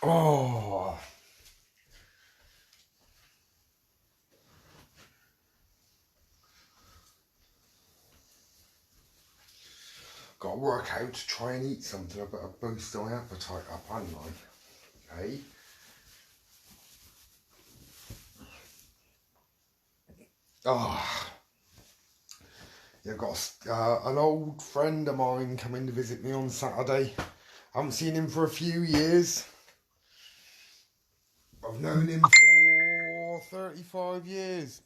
Oh. Got to work out to try and eat something. I better boost my appetite up, hadn't I? Hey? Oh. Yeah, got an old friend of mine coming to visit me on Saturday. I haven't seen him for a few years. I've known him for 35 years.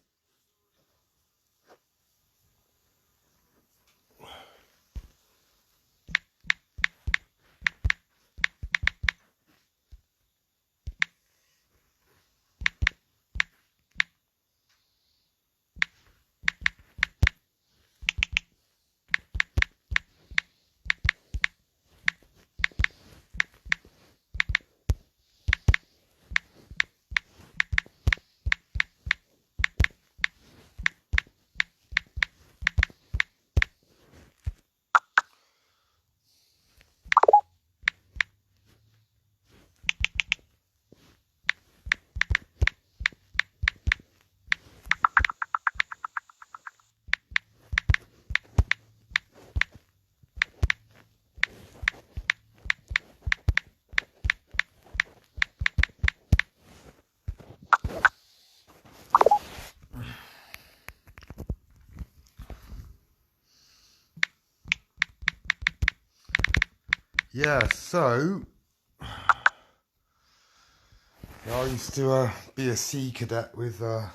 Yeah, so I used to be a sea cadet with my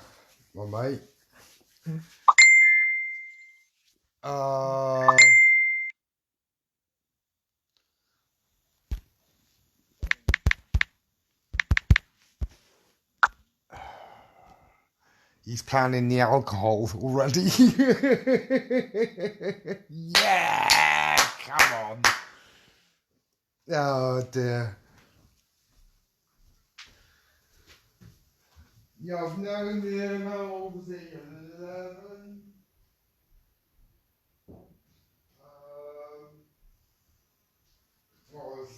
mate. He's planning the alcohol already. Yeah, come on. Oh dear. Yeah, I've known him, how old was he? 11? I was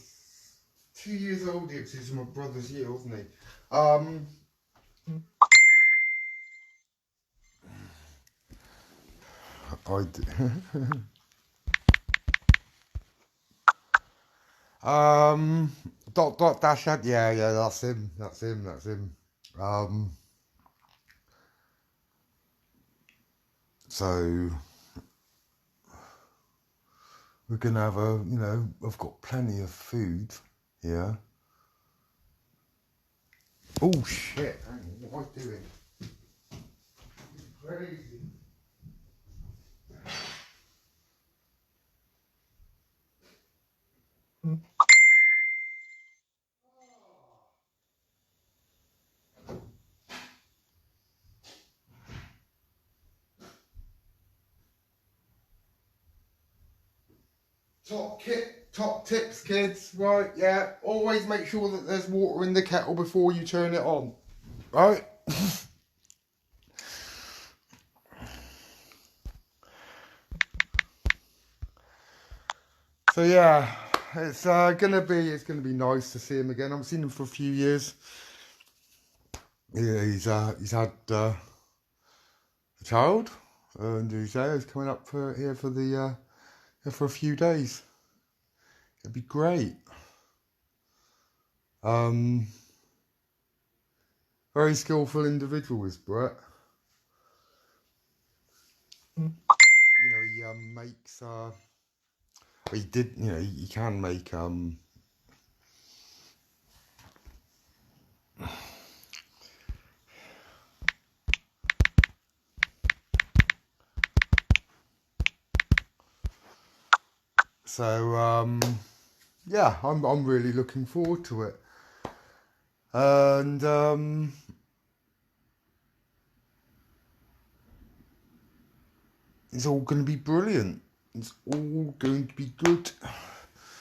2 years old, because he's my brother's year, wasn't he? I did. Dot dash ad, yeah, that's him. So we're gonna have I've got plenty of food here. Oh shit, hang on, what am I doing? It's crazy. Top tips, kids, right? Yeah, always make sure that there's water in the kettle before you turn it on, right? So yeah, it's gonna be nice to see him again. I haven't seen him for a few years. Yeah, he's had a child, and he's coming up for a few days. It'd be great. Very skillful individual is Brett. He makes he did, he can make so yeah, I'm really looking forward to it. And it's all going to be brilliant. It's all going to be good.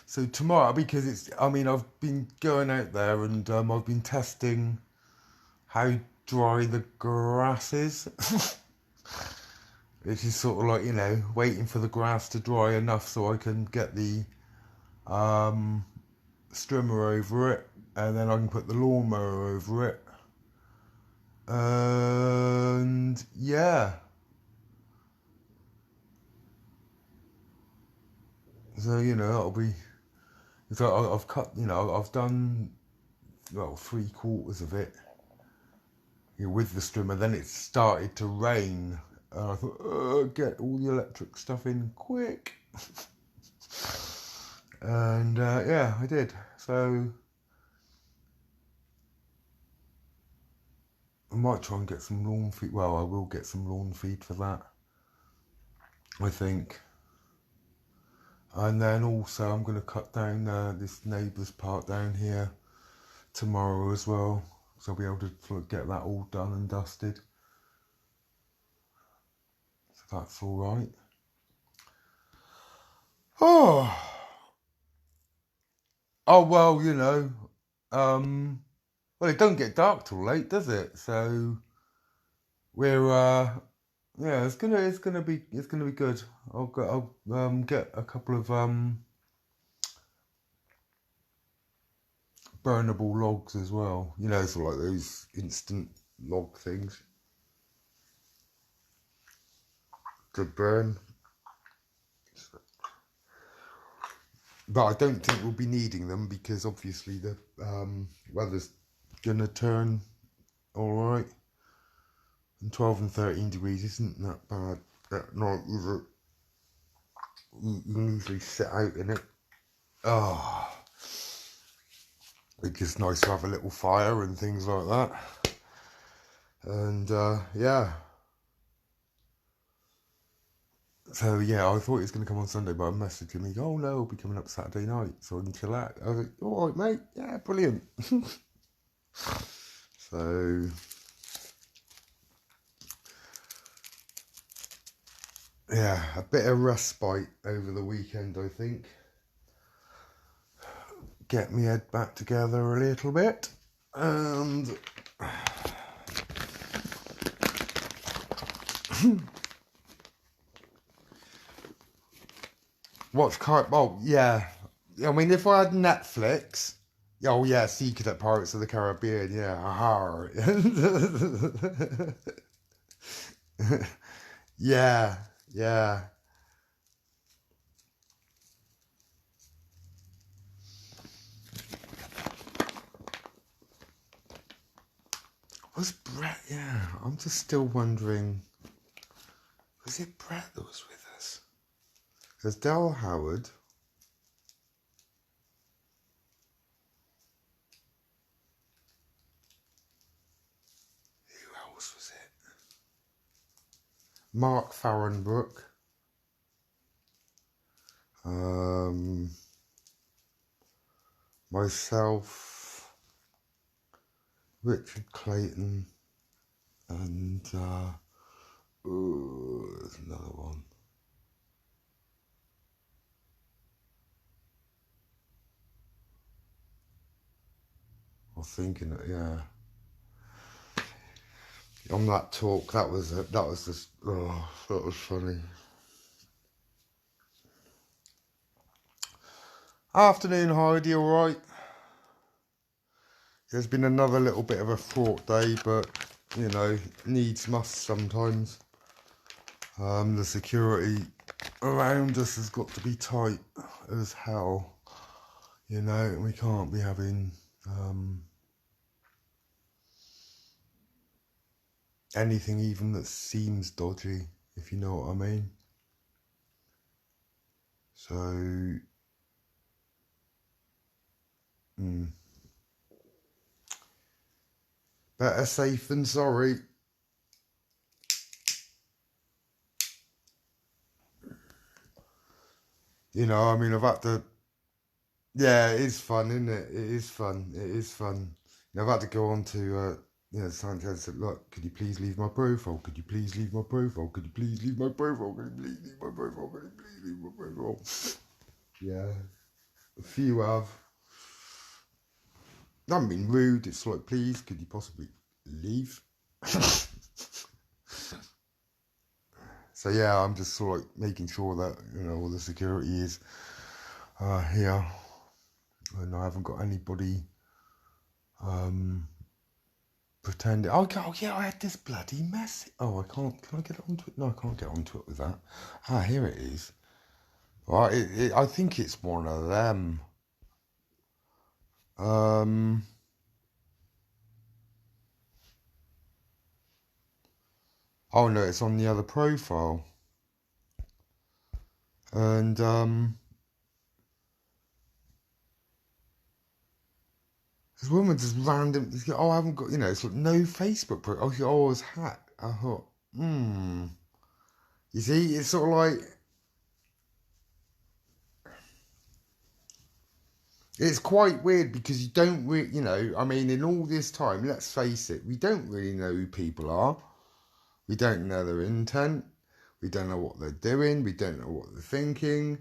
So tomorrow, because I've been going out there and I've been testing how dry the grass is. Which is sort of like, waiting for the grass to dry enough so I can get the strimmer over it, and then I can put the lawnmower over it. And yeah, so that'll be. So I've cut, I've done well 3/4 of it with the strimmer. Then it started to rain, and I thought, get all the electric stuff in quick. And yeah, I did. So I might try and get some lawn feed. Well, I will get some lawn feed for that, I think. And then also I'm going to cut down this neighbour's part down here tomorrow as well. So I'll be able to sort of get that all done and dusted. So that's all right. Oh well, well, it don't get dark till late, does it? So we're yeah, it's gonna be good. I'll get a couple of burnable logs as well. Sort of like those instant log things to burn. But I don't think we'll be needing them because obviously the weather's gonna turn all right. And 12 and 13 degrees isn't that bad at night, is it? You can usually sit out in it. Oh, it's just nice to have a little fire and things like that. And yeah. So yeah, I thought it was going to come on Sunday, but I'm messaging me, oh no, it'll be coming up Saturday night, so I can chill out. I was like, all right, mate, yeah, brilliant. So yeah, a bit of respite over the weekend, I think. Get my head back together a little bit, and watch oh yeah. I mean, if I had Netflix, oh yeah, Secret Pirates of the Caribbean, yeah, aha. Yeah, yeah. Was Brett? Yeah, I'm just still wondering. Was it Brett that was with us? There's Del Howard. Who else was it? Mark Farrenbrook. Myself, Richard Clayton, and there's another one. I was thinking that, yeah. On that talk, that was just, oh, that was funny. Afternoon, Heidi, alright? There's been another little bit of a fraught day, but, needs must sometimes. The security around us has got to be tight as hell, and we can't be having anything even that seems dodgy, if you know what I mean. So, better safe than sorry. I mean, I've had to. Yeah, it is fun, isn't it? It is fun. It is fun. I've had to go on to, Sanchez said, look, could you please leave my profile? Could you please leave my profile? Could you please leave my profile? Could you please leave my profile? Could you please leave my profile? Yeah, a few have. I haven't been rude. It's like, please, could you possibly leave? So yeah, I'm just sort of like making sure that all the security is here, and I haven't got anybody pretending. Oh yeah, I had this bloody message. Oh, I can't. Can I get onto it? No, I can't get onto it with that. Here it is. Right, I think it's one of them. Oh no, it's on the other profile. And this woman just random. Oh, I haven't got. It's like no Facebook profile. Oh, I was hacked. I thought, You see, it's sort of like. It's quite weird because you don't really, I mean, in all this time, let's face it, we don't really know who people are. We don't know their intent. We don't know what they're doing. We don't know what they're thinking.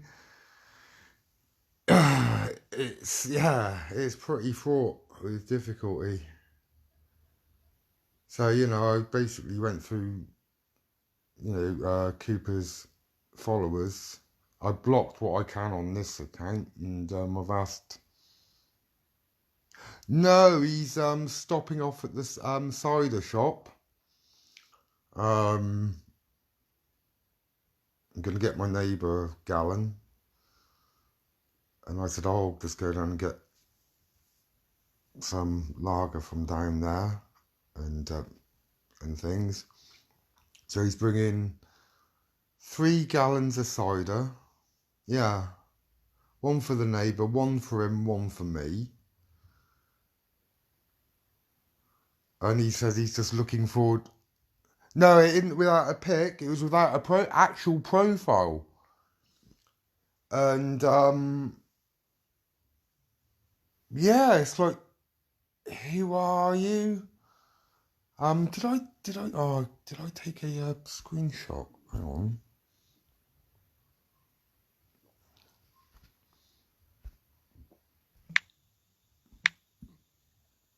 It's pretty fraught with difficulty. So, I basically went through, Cooper's followers. I blocked what I can on this account, and I've asked. No, he's stopping off at this cider shop. I'm gonna get my neighbour a gallon, and I said, "Oh, I'll just go down and get some lager from down there, and things." So he's bringing 3 gallons of cider. Yeah, one for the neighbour, one for him, one for me. And he says he's just looking forward. No, it isn't without a pic. It was without a actual profile. And yeah, it's like, who are you? Did I take a screenshot? Hang on.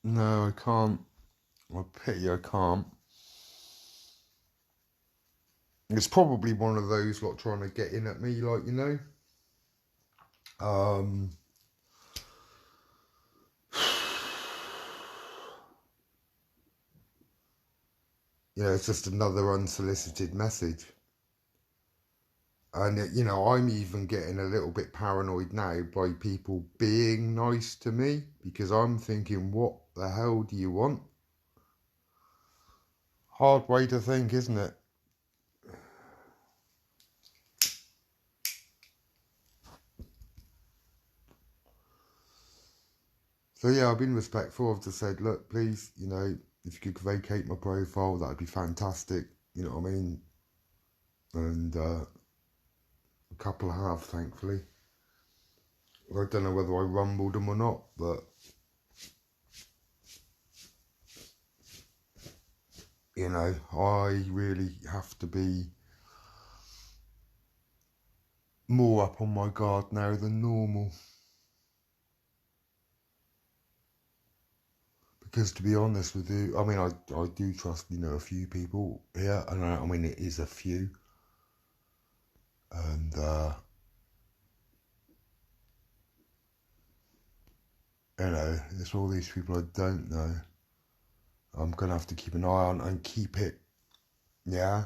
No, I can't. I pity I can't. It's probably one of those lot trying to get in at me, like, it's just another unsolicited message. And, I'm even getting a little bit paranoid now by people being nice to me, because I'm thinking, what the hell do you want? Hard way to think, isn't it? So yeah, I've been respectful. I've just said, look, please, if you could vacate my profile, that'd be fantastic. You know what I mean? And a couple have, thankfully. I don't know whether I rumbled them or not, but I really have to be more up on my guard now than normal. Because to be honest with you, I mean, I do trust, a few people here, and I mean, it is a few. And, it's all these people I don't know. I'm going to have to keep an eye on and keep it, yeah.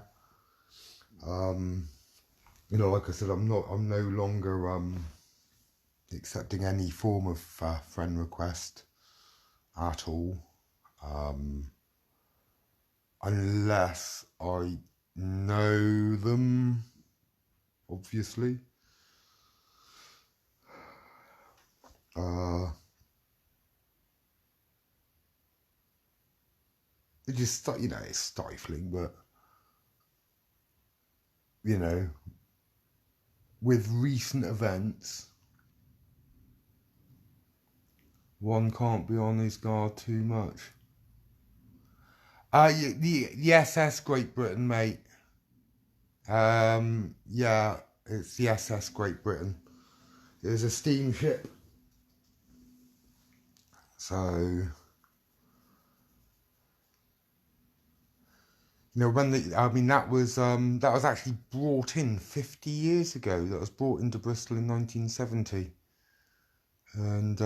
Like I said, I'm no longer, accepting any form of friend request at all, unless I know them, obviously. It just, it's stifling, but, with recent events, one can't be on his guard too much. The SS Great Britain, mate. Yeah, it's the SS Great Britain. It was a steamship. So, that was actually brought in 50 years ago. That was brought into Bristol in 1970. And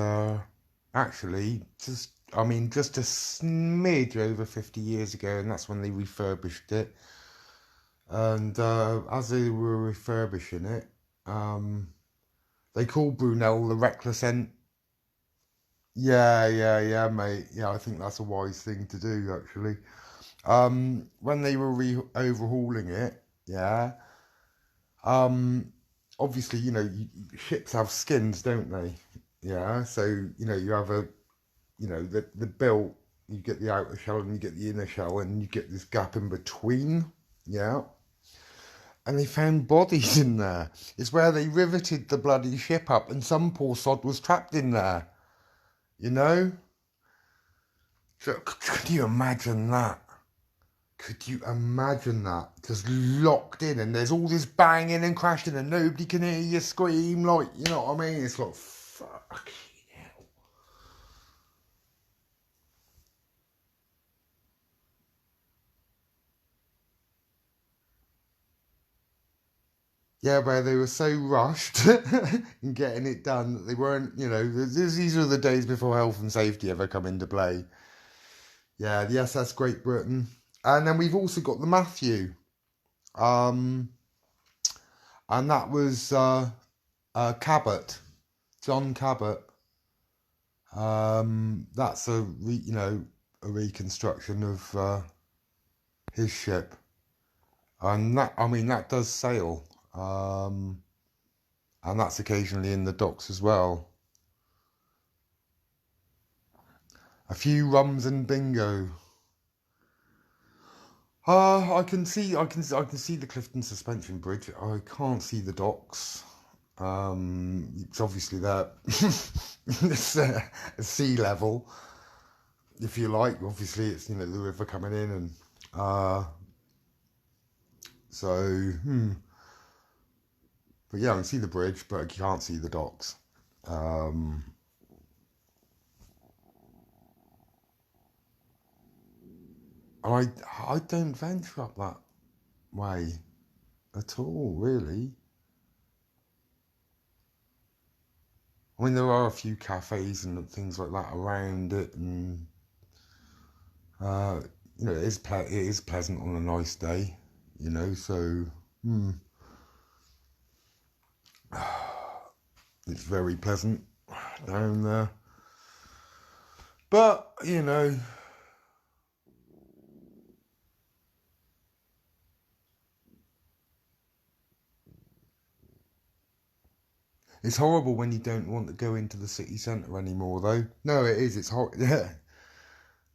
actually, just a smidge over 50 years ago, and that's when they refurbished it. And as they were refurbishing it, they called Brunel the Reckless Ent. Yeah, mate. Yeah, I think that's a wise thing to do, actually. When they were overhauling it, yeah. Um, Obviously, ships have skins, don't they? Yeah. So you have the built. You get the outer shell and you get the inner shell, and you get this gap in between. Yeah. And they found bodies in there. It's where they riveted the bloody ship up, and some poor sod was trapped in there. You know? So, could you imagine that? Could you imagine that? Just locked in, and there's all this banging and crashing, and nobody can hear you scream, like, you know what I mean? It's like, fuck. Yeah, where they were so rushed in getting it done that they weren't, these are the days before health and safety ever come into play. Yeah, the SS Great Britain. And then we've also got the Matthew. Um, and that was Cabot, John Cabot. That's a reconstruction of his ship. And that does sail. And that's occasionally in the docks as well. A few rums and bingo. I can see the Clifton Suspension Bridge. I can't see the docks. It's obviously there. It's sea level, if you like. Obviously, it's the river coming in, and so. But yeah, I can see the bridge, but I can't see the docks. Um, I don't venture up that way at all, really. I mean, there are a few cafes and things like that around it, and uh, it is pleasant on a nice day, So it's very pleasant down there. But it's horrible when you don't want to go into the city centre anymore, though. No, it is. It's hot. Yeah,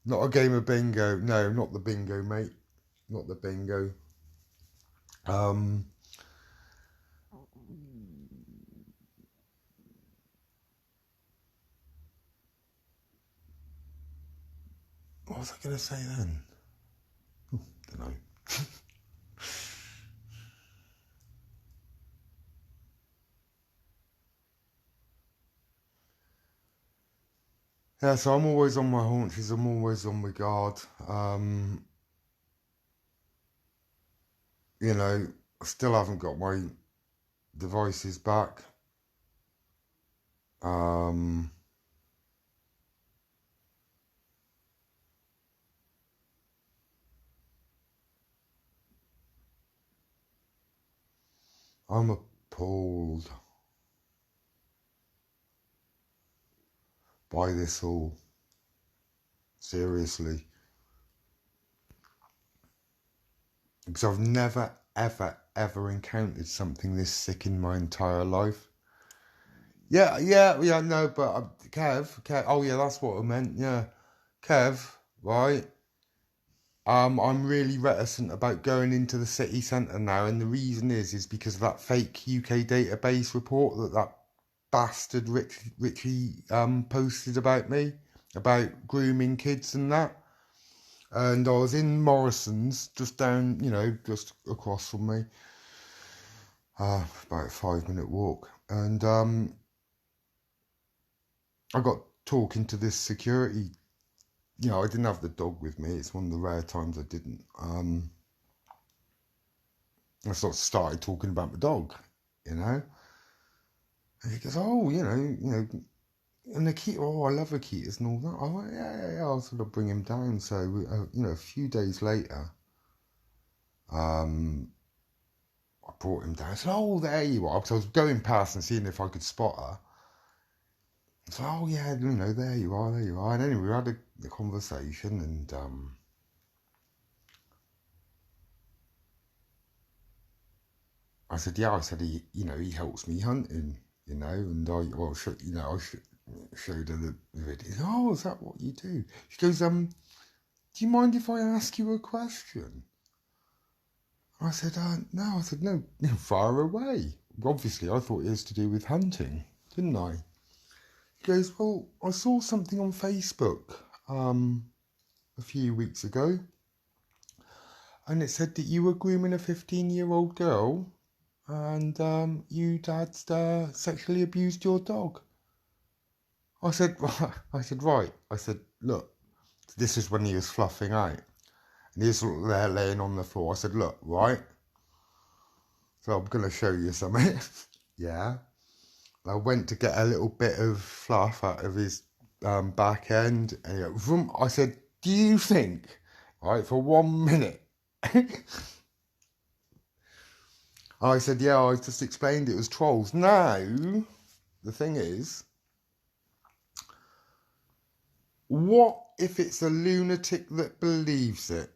not a game of bingo. No, not the bingo, mate. Not the bingo. Um, what was I going to say then? Don't know. Yeah, so I'm always on my haunches. I'm always on my guard. I still haven't got my devices back. Um, I'm appalled by this all. Seriously. Because I've never, ever, ever encountered something this sick in my entire life. Yeah, no, but Kev, oh yeah, that's what I meant, yeah. Kev, right? I'm really reticent about going into the city centre now, and the reason is because of that fake UK database report that bastard Richie posted about me, about grooming kids and that. And I was in Morrison's, just down, just across from me, about a 5 minute walk, and I got talking to this security. I didn't have the dog with me. It's one of the rare times I didn't. I sort of started talking about my dog, And he goes, "Oh, And the key, oh, I love Akitas and all that. I went, yeah. I'll sort of bring him down. So, a few days later, I brought him down. I said, oh, there you are. Because I was going past and seeing if I could spot her. I said, oh, yeah, there you are. And anyway, we had a conversation and I said, yeah, he helps me hunting, and I showed her the video. Oh, is that what you do? She goes, do you mind if I ask you a question? I said, no. I said, no, far away. Obviously, I thought it was to do with hunting, didn't I? He goes, well, I saw something on Facebook a few weeks ago, and it said that you were grooming a 15-year-old girl, and you'd had sexually abused your dog. I said, right. I said, look, this is when he was fluffing out, and he was there laying on the floor. I said, look, right. So I'm going to show you something. Yeah. I went to get a little bit of fluff out of his back end. And he went, vroom. I said, do you think, right, for 1 minute? I said, yeah, I just explained it was trolls. Now, the thing is, what if it's a lunatic that believes it?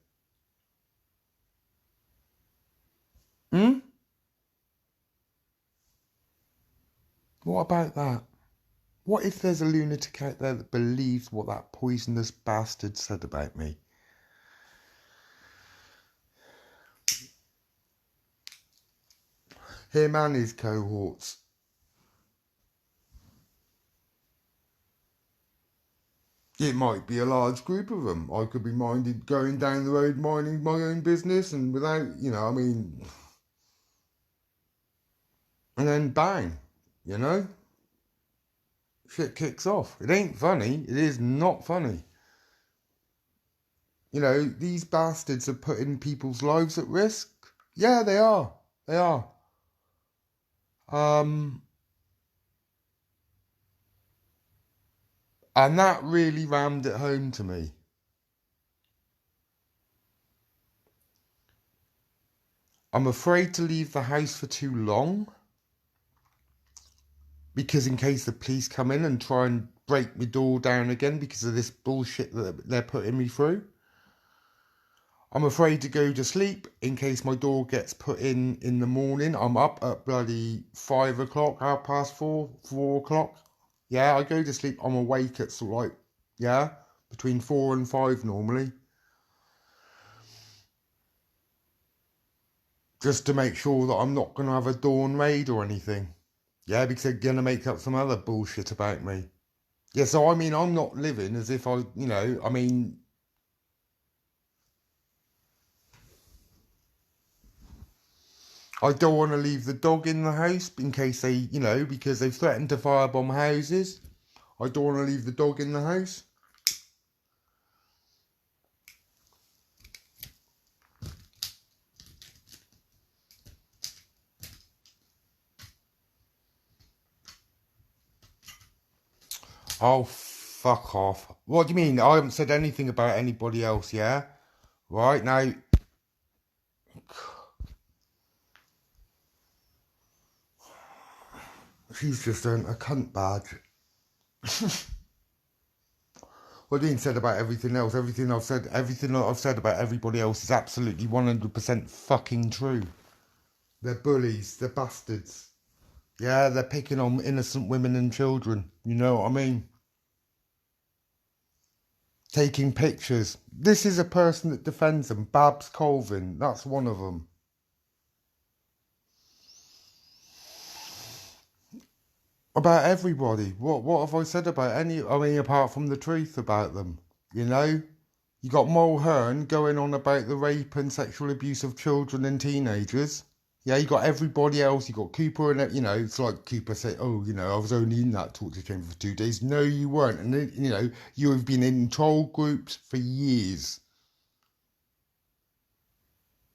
Hmm? What about that? What if there's a lunatic out there that believes what that poisonous bastard said about me? Him and his cohorts. It might be a large group of them. I could be going down the road minding my own business and without, and then bang, shit kicks off. It ain't funny. It is not funny. These bastards are putting people's lives at risk. Yeah, they are. They are. And that really rammed it home to me. I'm afraid to leave the house for too long. Because in case the police come in and try and break my door down again because of this bullshit that they're putting me through. I'm afraid to go to sleep in case my door gets put in the morning. I'm up at bloody 5 o'clock, 4:30, 4 o'clock. Yeah, I go to sleep. I'm awake at between 4 and 5 normally. Just to make sure that I'm not going to have a dawn raid or anything. Yeah, because they're going to make up some other bullshit about me. Yeah, so I'm not living as if I don't want to leave the dog in the house in case they, because they've threatened to firebomb houses. I don't want to leave the dog in the house. Oh, fuck off. What do you mean? I haven't said anything about anybody else, yeah? Right, now... She's just earned a cunt badge. What do you mean said about everything else? Everything that I've said about everybody else is absolutely 100% fucking true. They're bullies. They're bastards. Yeah, they're picking on innocent women and children. You know what I mean? Taking pictures. This is a person that defends them. Babs Colvin. That's one of them. About everybody. What have I said about apart from the truth about them? You got Mulhern going on about the rape and sexual abuse of children and teenagers. Yeah, you got everybody else. You got Cooper and, it's like Cooper said, oh, I was only in that torture chamber for 2 days. No, you weren't. And, you have been in troll groups for years.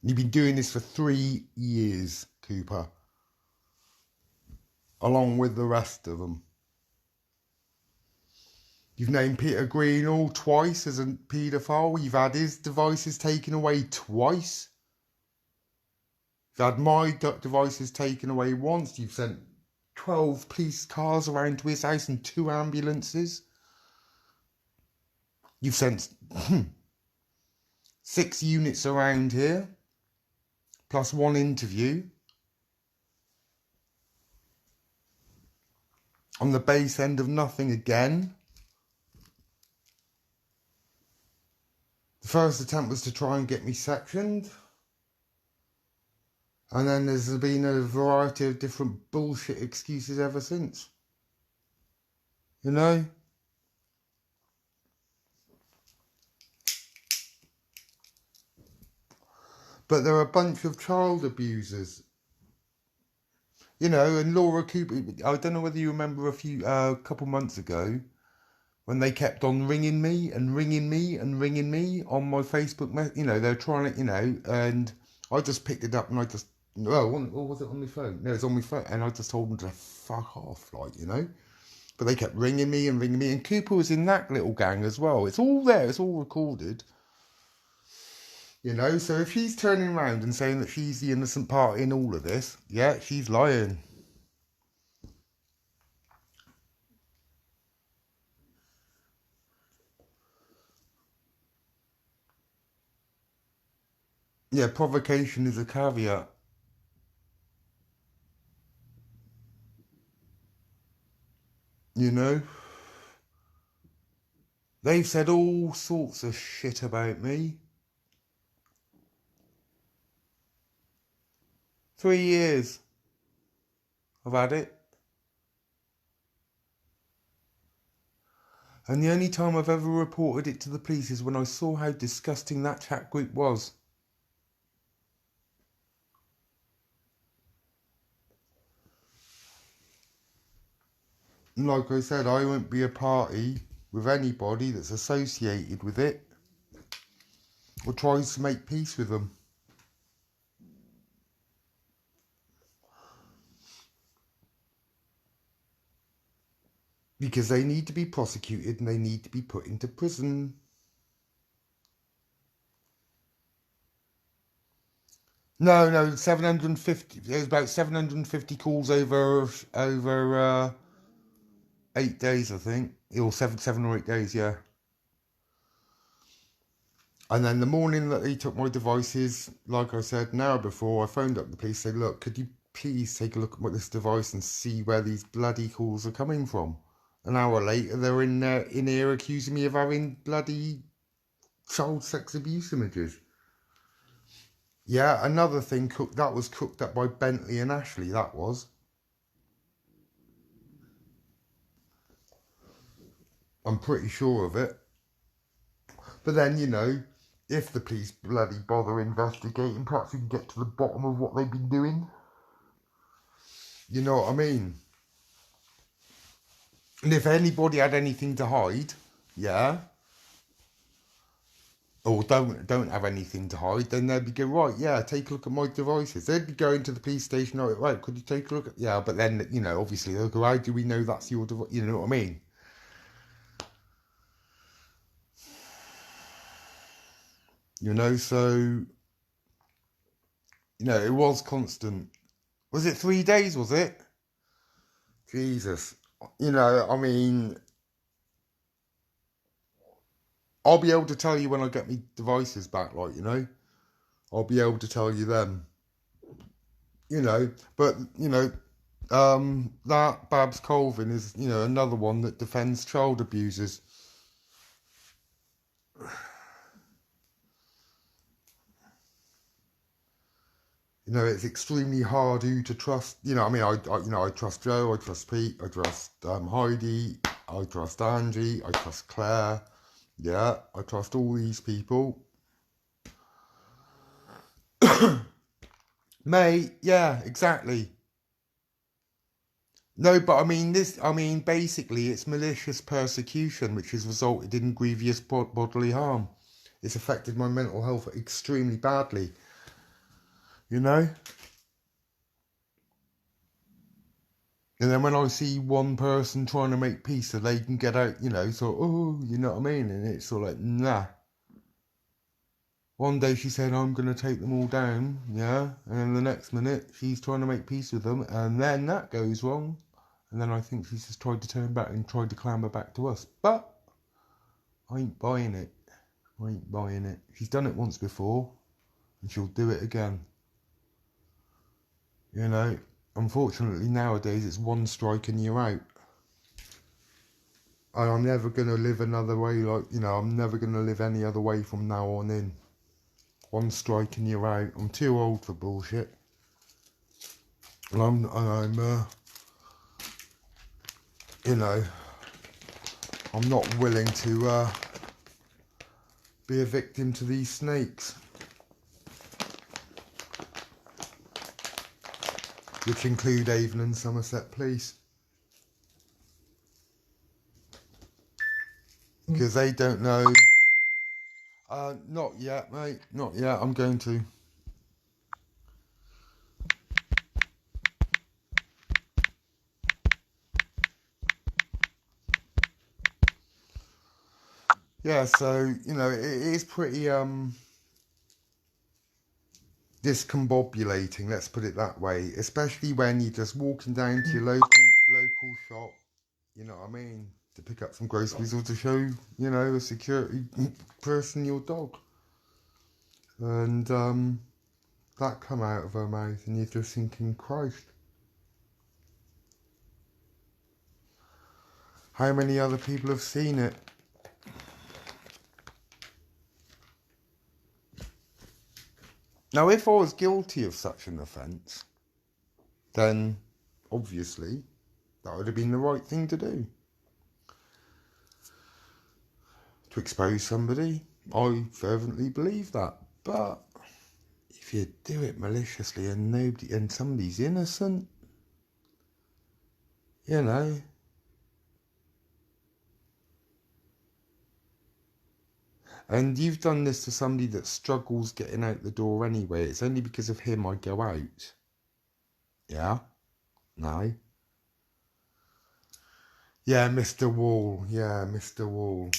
You've been doing this for 3 years, Cooper. Along with the rest of them. You've named Peter Greenall twice as a paedophile. You've had his devices taken away twice. You've had my devices taken away once. You've sent 12 police cars around to his house and 2 ambulances. You've sent 6 units around here, plus 1 interview. On the base end of nothing again. The first attempt was to try and get me sectioned. And then there's been a variety of different bullshit excuses ever since. You know? But they're a bunch of child abusers. You know, and Laura Cooper, I don't know whether you remember a couple months ago, when they kept on ringing me and ringing me and ringing me on my Facebook, you know, they're trying to, you know, and I just picked it up and I just, or was it on my phone? No, it was on my phone, and I just told them to fuck off, like, you know. But they kept ringing me, and Cooper was in that little gang as well. It's all there, it's all recorded. You know, so if she's turning around and saying that she's the innocent party in all of this, yeah, she's lying. Yeah, provocation is a caveat. You know? They've said all sorts of shit about me. 3 years I've had it. And the only time I've ever reported it to the police is when I saw how disgusting that chat group was. And like I said, I won't be a party with anybody that's associated with it or tries to make peace with them. Because they need to be prosecuted and they need to be put into prison. No, 750. There's about 750 calls over 8 days, I think. Or 7 or 8 days, yeah. And then the morning that he took my devices, like I said, an hour before, I phoned up the police, said, look, could you please take a look at this device and see where these bloody calls are coming from? An hour later, they're in here accusing me of having bloody child sex abuse images. Yeah, another thing that was cooked up by Bentley and Ashley, that was. I'm pretty sure of it. But then, you know, if the police bloody bother investigating, perhaps we can get to the bottom of what they've been doing. You know what I mean? And if anybody had anything to hide, yeah, or don't have anything to hide, then they'd be going, right, yeah, take a look at my devices. They'd be going to the police station, right, could you take a look at, yeah, but then, you know, obviously they'll go, how do we know that's your device? You know what I mean? You know, so, you know, it was constant. Was it 3 days, was it? Jesus. You know, I mean, I'll be able to tell you when I get my devices back, like, you know. I'll be able to tell you then. You know, but, you know, that Babs Colvin is, you know, another one that defends child abusers. You know, it's extremely hard who to trust. You know, I mean, I trust Joe, I trust Pete, I trust Heidi, I trust Angie, I trust Claire. Yeah, I trust all these people. Mate, yeah, exactly. No, but I mean, basically, it's malicious persecution, which has resulted in grievous bodily harm. It's affected my mental health extremely badly. You know? And then when I see one person trying to make peace so they can get out, so, oh, you know what I mean? And it's sort of like, nah. One day she said, I'm going to take them all down, yeah? And then the next minute, she's trying to make peace with them, and then that goes wrong. And then I think she's just tried to turn back and tried to clamber back to us. But I ain't buying it. I ain't buying it. She's done it once before, and she'll do it again. Unfortunately nowadays it's one strike and you're out. And I'm never going to live another way I'm never going to live any other way from now on in. One strike and you're out. I'm too old for bullshit. And I'm not willing to be a victim to these snakes. Which include Avon and Somerset Police. Because they don't know. Not yet, mate. Not yet. I'm going to. Yeah, so, it is pretty, discombobulating, let's put it that way. Especially when you're just walking down to your local shop, you know what I mean? To pick up some groceries or to show, a security person your dog. And, that come out of her mouth and you're just thinking, Christ. How many other people have seen it? Now, if I was guilty of such an offence, then obviously that would have been the right thing to do. To expose somebody, I fervently believe that. But if you do it maliciously and somebody's innocent, and you've done this to somebody that struggles getting out the door anyway, it's only because of him I go out. Yeah? No? Yeah, Mr. Wall. Yeah, Mr. Wall.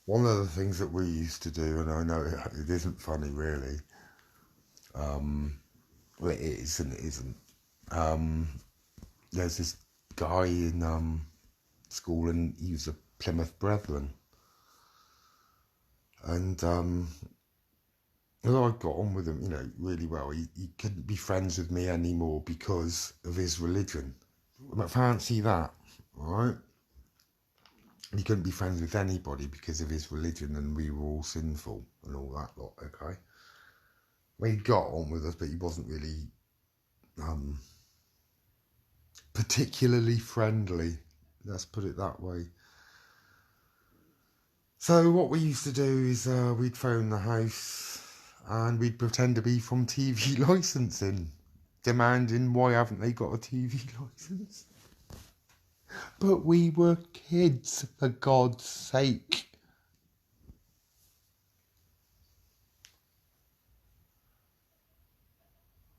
One of the things that we used to do, and I know it isn't funny really, well it is and it isn't, there's this guy in school and he was a Plymouth Brethren, and I got on with him, really well. He couldn't be friends with me anymore because of his religion. But fancy that, alright? He couldn't be friends with anybody because of his religion and we were all sinful and all that lot, okay? Well, he got on with us, but he wasn't really particularly friendly. Let's put it that way. So what we used to do is we'd phone the house and we'd pretend to be from TV licensing, demanding why haven't they got a TV license? But we were kids, for God's sake.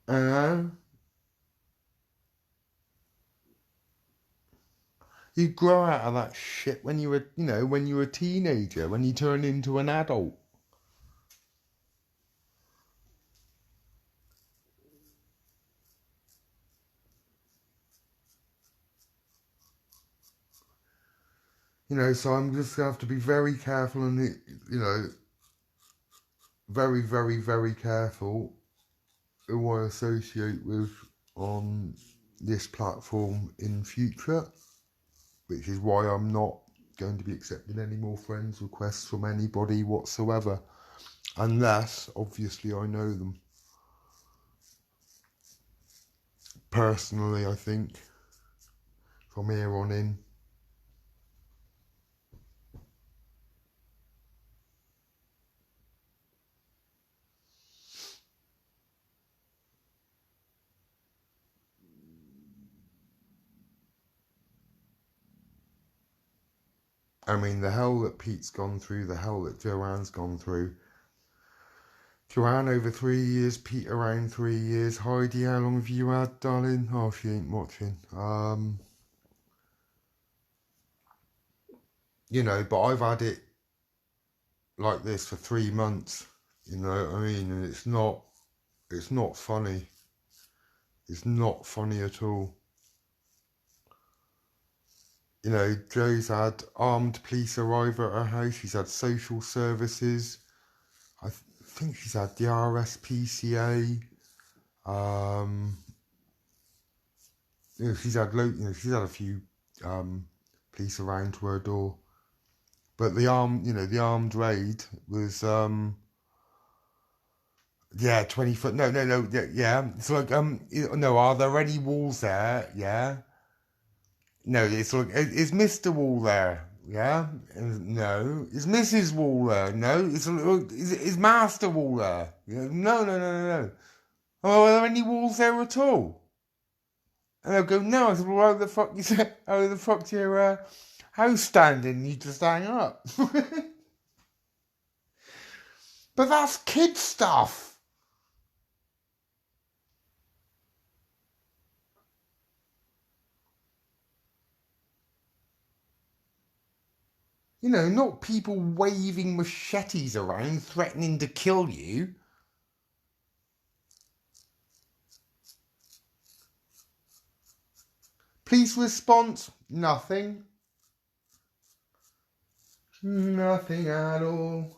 You grow out of that shit when you were, when you were a teenager, when you turn into an adult. So I'm just going to have to be very careful and, very, very, very careful who I associate with on this platform in future, which is why I'm not going to be accepting any more friends requests from anybody whatsoever, unless, obviously, I know them. Personally, I think, from here on in. I mean, the hell that Pete's gone through, the hell that Joanne's gone through. Joanne over 3 years, Pete around 3 years. Heidi, how long have you had, darling? Oh, she ain't watching. You know, but I've had it like this for 3 months. You know what I mean? And it's not funny. It's not funny at all. You know, Jo's had armed police arrive at her house. She's had social services. I think she's had the RSPCA. You know, she's had a few police around to her door. But the armed raid was 20 foot. No, yeah. It's like no, are there any walls there? Yeah. No, it's like, is Mr. Wall there? Yeah. No. Is Mrs. Wall there? No. Is Master Wall there? Yeah. No. Oh, are there any walls there at all? And they'll go, no. I said, well, how the fuck's your house standing? You just hang up. But that's kid stuff. You know, not people waving machetes around, threatening to kill you. Police response, nothing. Nothing at all.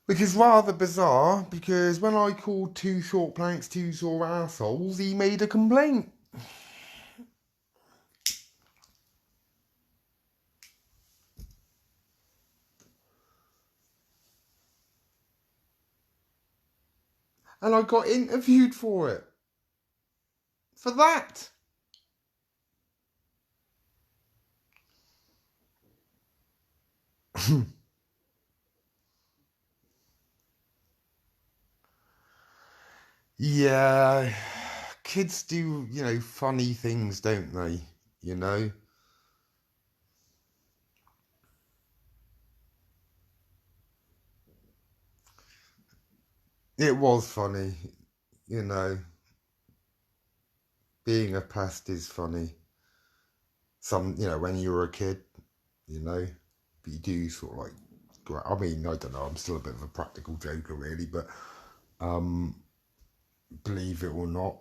Which is rather bizarre, because when I called Two Short Planks, Two Sore Assholes, he made a complaint. And I got interviewed for it. For that. Yeah, kids do, funny things, don't they? You know? It was funny, you know. Being a pest is funny. When you were a kid, but you do sort of like, I mean, I don't know, I'm still a bit of a practical joker, really, but believe it or not,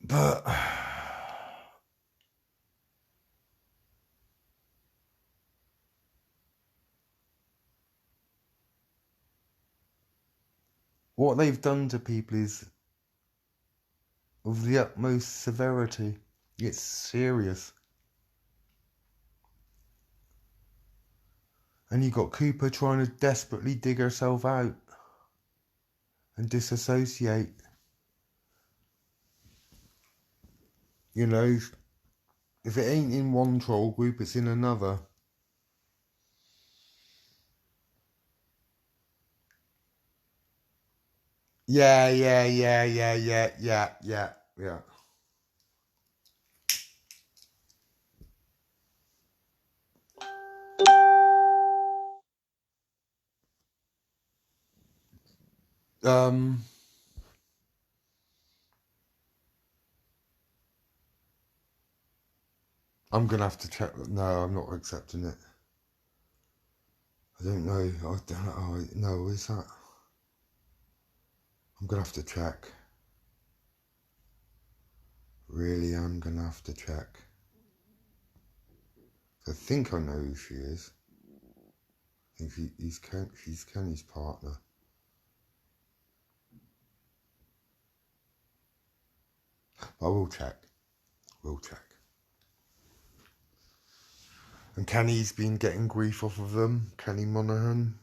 but what they've done to people is of the utmost severity. It's serious. And you got Cooper trying to desperately dig herself out and disassociate. You know, if it ain't in one troll group, it's in another. Yeah. I'm gonna have to check. No, I'm not accepting it. I don't know. I don't know. No, is that? I'm gonna have to check. Really, I'm gonna have to check. I think I know who she is. I think she's Kenny's partner. I will check. We'll check. And Kenny's been getting grief off of them. Kenny Monaghan.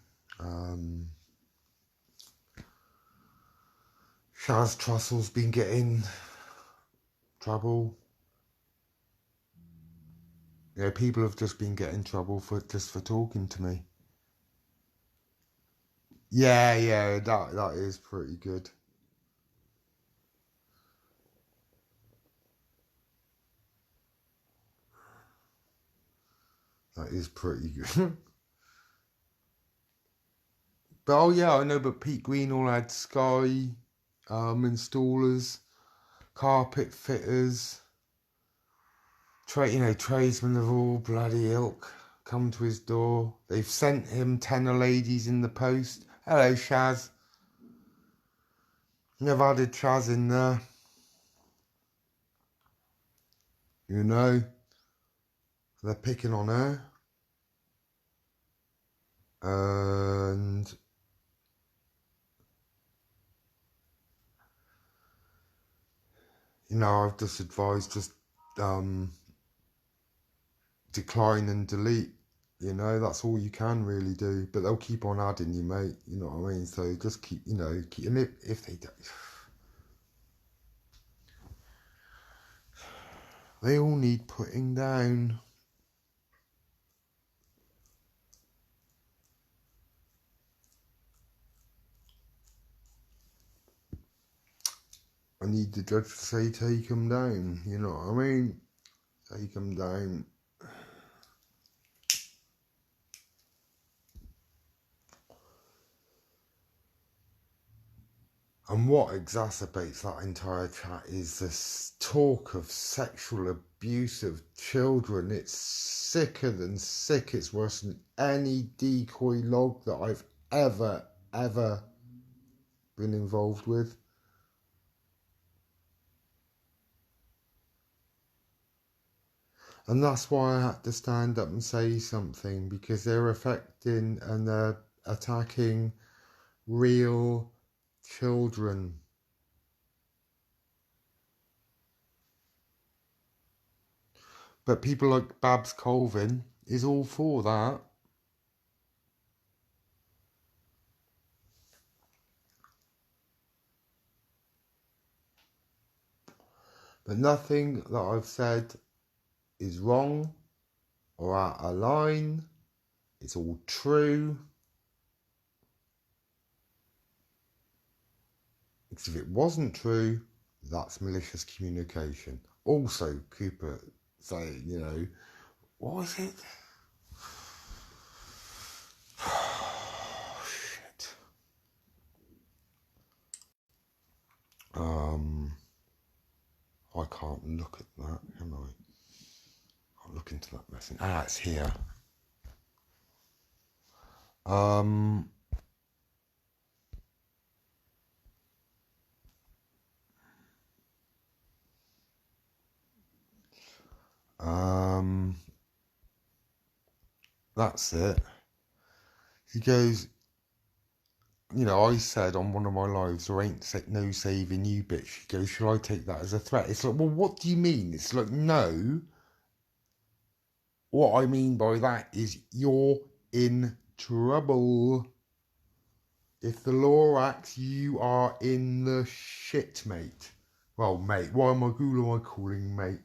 Shaz Trussell's been getting trouble. People have just been getting trouble for talking to me. Yeah, that is pretty good. That is pretty good. But oh yeah, I know. But Pete Greenall had Sky installers, carpet fitters, tradesmen of all bloody ilk come to his door. They've sent him tenner ladies in the post. Hello, Shaz. They've added Shaz in there. You know, they're picking on her. And I've just advised decline and delete. That's all you can really do. But they'll keep on adding you, mate. You know what I mean? So just keep, and if they do, they all need putting down. I need the judge to say take them down. You know what I mean? Take them down. And what exacerbates that entire chat is this talk of sexual abuse of children. It's sicker than sick. It's worse than any decoy log that I've ever been involved with. And that's why I had to stand up and say something, because they're affecting and they're attacking real children. But people like Babs Colvin is all for that. But nothing that I've said is wrong or out of line. It's all true. Because if it wasn't true, that's malicious communication. Also, Cooper saying, what was it? Shit. I can't look at that, can I? I'll look into that message. It's here. That's it. He goes, I said on one of my lives, there ain't no saving you, bitch. He goes, shall I take that as a threat? It's like, well, what do you mean? It's like, no. What I mean by that is you're in trouble. If the law acts, you are in the shit, mate. Well, mate, who am I calling mate?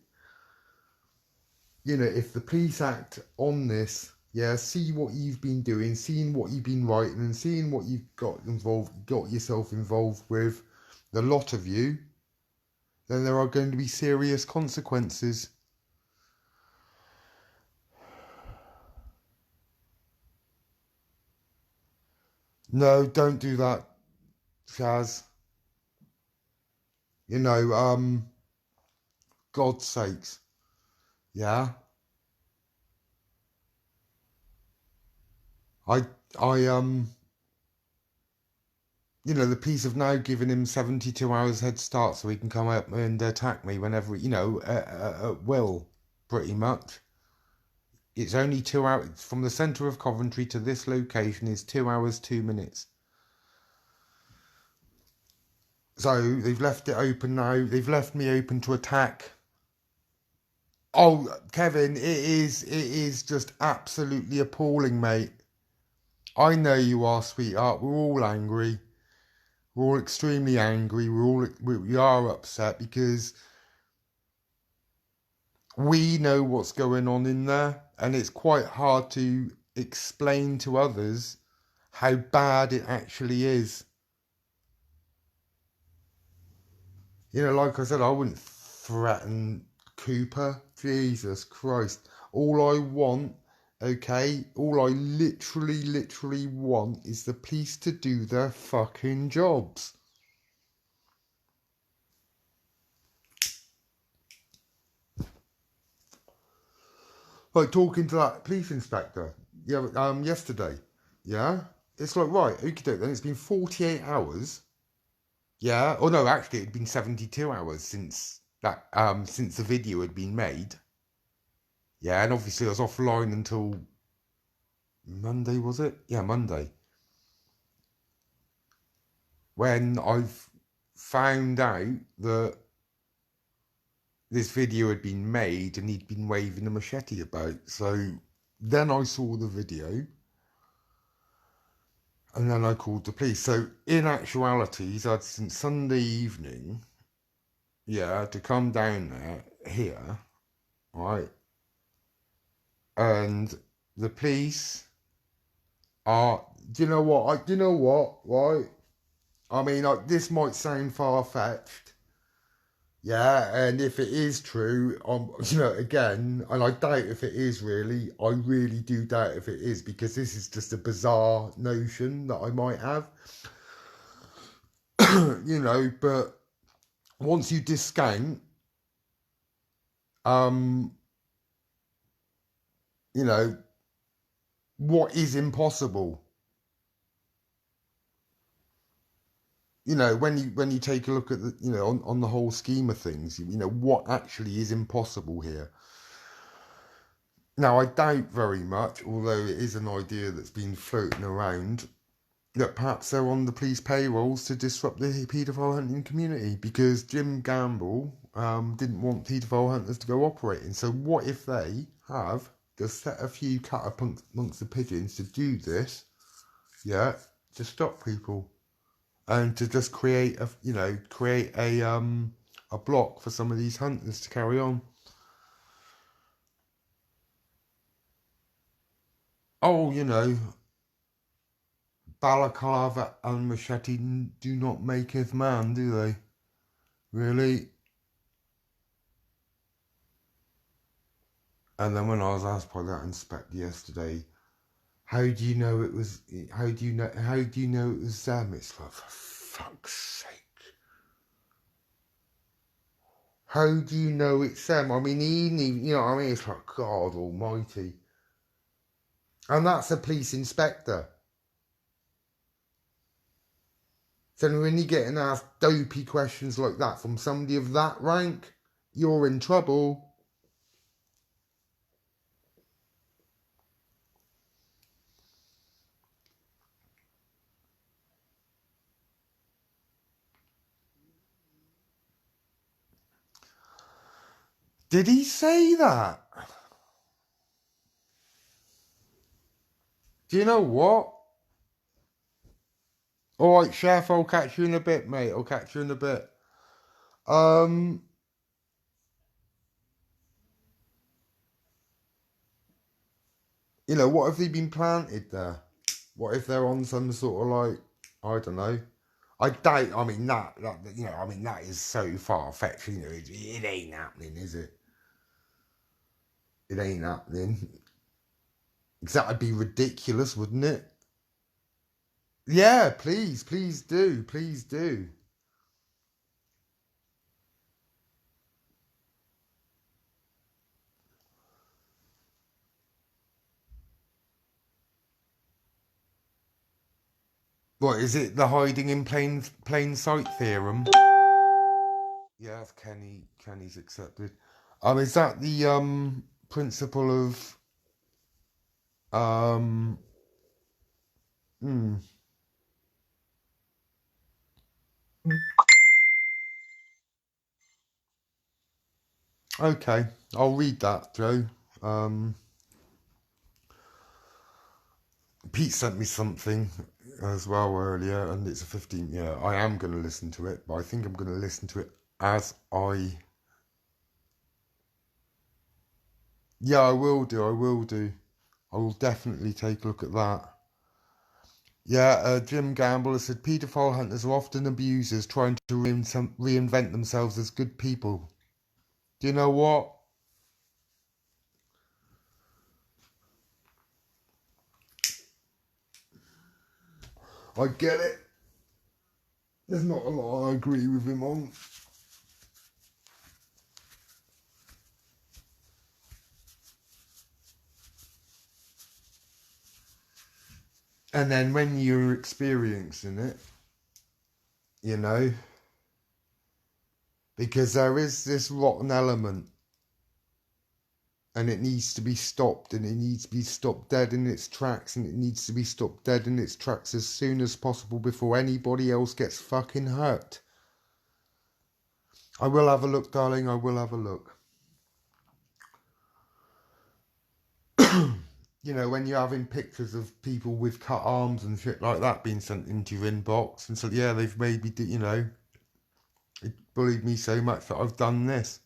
If the police act on this, see what you've been doing, seeing what you've been writing, and seeing what you've got yourself involved with, the lot of you, then there are going to be serious consequences. No, don't do that, Shaz. God's sakes. Yeah. The police have now given him 72 hours head start so he can come up and attack me whenever, at will, pretty much. It's only 2 hours, from the centre of Coventry to this location is 2 hours, 2 minutes. So they've left it open now. They've left me open to attack. Oh, Kevin, it is just absolutely appalling, mate. I know you are, sweetheart. We're all angry. We're all extremely angry. We are upset because we know what's going on in there, and it's quite hard to explain to others how bad it actually is. You know, like I said, I wouldn't threaten Cooper. Jesus Christ. All I want, okay, all I literally want is the police to do their fucking jobs. Like talking to that police inspector, yesterday, yeah? It's like, right, okay, then it's been 48 hours, yeah? Oh no, actually it'd been 72 hours since the video had been made. Yeah, and obviously I was offline until Monday, was it? Yeah, Monday. When I've found out that this video had been made and he'd been waving a machete about. So then I saw the video and then I called the police. So in actuality, he's had since Sunday evening, yeah, to come down here, right? And the police are, do you know what, right? I mean, like, this might sound far-fetched, yeah, and if it is true, again, and I doubt if it is really, I really do doubt if it is, because this is just a bizarre notion that I might have, but once you discount, um, what is impossible, when you take a look at the, on the whole scheme of things, what actually is impossible here. Now, I doubt very much, although it is an idea that's been floating around, that perhaps they're on the police payrolls to disrupt the paedophile hunting community, because Jim Gamble didn't want paedophile hunters to go operating. So what if they have just set a few catapults amongst the pigeons to do this, yeah, to stop people and to just create a block for some of these hunters to carry on. Oh, balaclava and machete do not maketh man, do they? Really? And then when I was asked by that inspector yesterday, how do you know it was them? It's like, for fuck's sake. How do you know it's them? I mean, it's like, God almighty. And that's a police inspector. So when you're getting asked dopey questions like that from somebody of that rank, you're in trouble. Did he say that? Do you know what? Alright, Chef, I'll catch you in a bit, mate. I'll catch you in a bit. What have they been planted there? What if they're on some sort of like, I don't know. I doubt, I mean, that is so far-fetched, it ain't happening, is it? It ain't happening. Because that'd be ridiculous, wouldn't it? Yeah, please do, please do. What, is it the hiding in plain sight theorem? Yeah, if Kenny's accepted. Is that the principle of um hmm. Okay, I'll read that, Joe. Pete sent me something as well earlier, and it's a 15. Yeah, I am going to listen to it, but I think I'm going to listen to it as I. Yeah, I will do. I will definitely take a look at that. Yeah, Jim Gamble has said paedophile hunters are often abusers trying to reinvent themselves as good people. Do you know what? I get it. There's not a lot I agree with him on. And then when you're experiencing it, you know, because there is this rotten element and it needs to be stopped, and it needs to be stopped dead in its tracks, and it needs to be stopped dead in its tracks as soon as possible before anybody else gets fucking hurt. I will have a look, darling, I will have a look. You know, when you're having pictures of people with cut arms and shit like that being sent into your inbox, and so, yeah, they've made me do, you know, it bullied me so much that I've done this.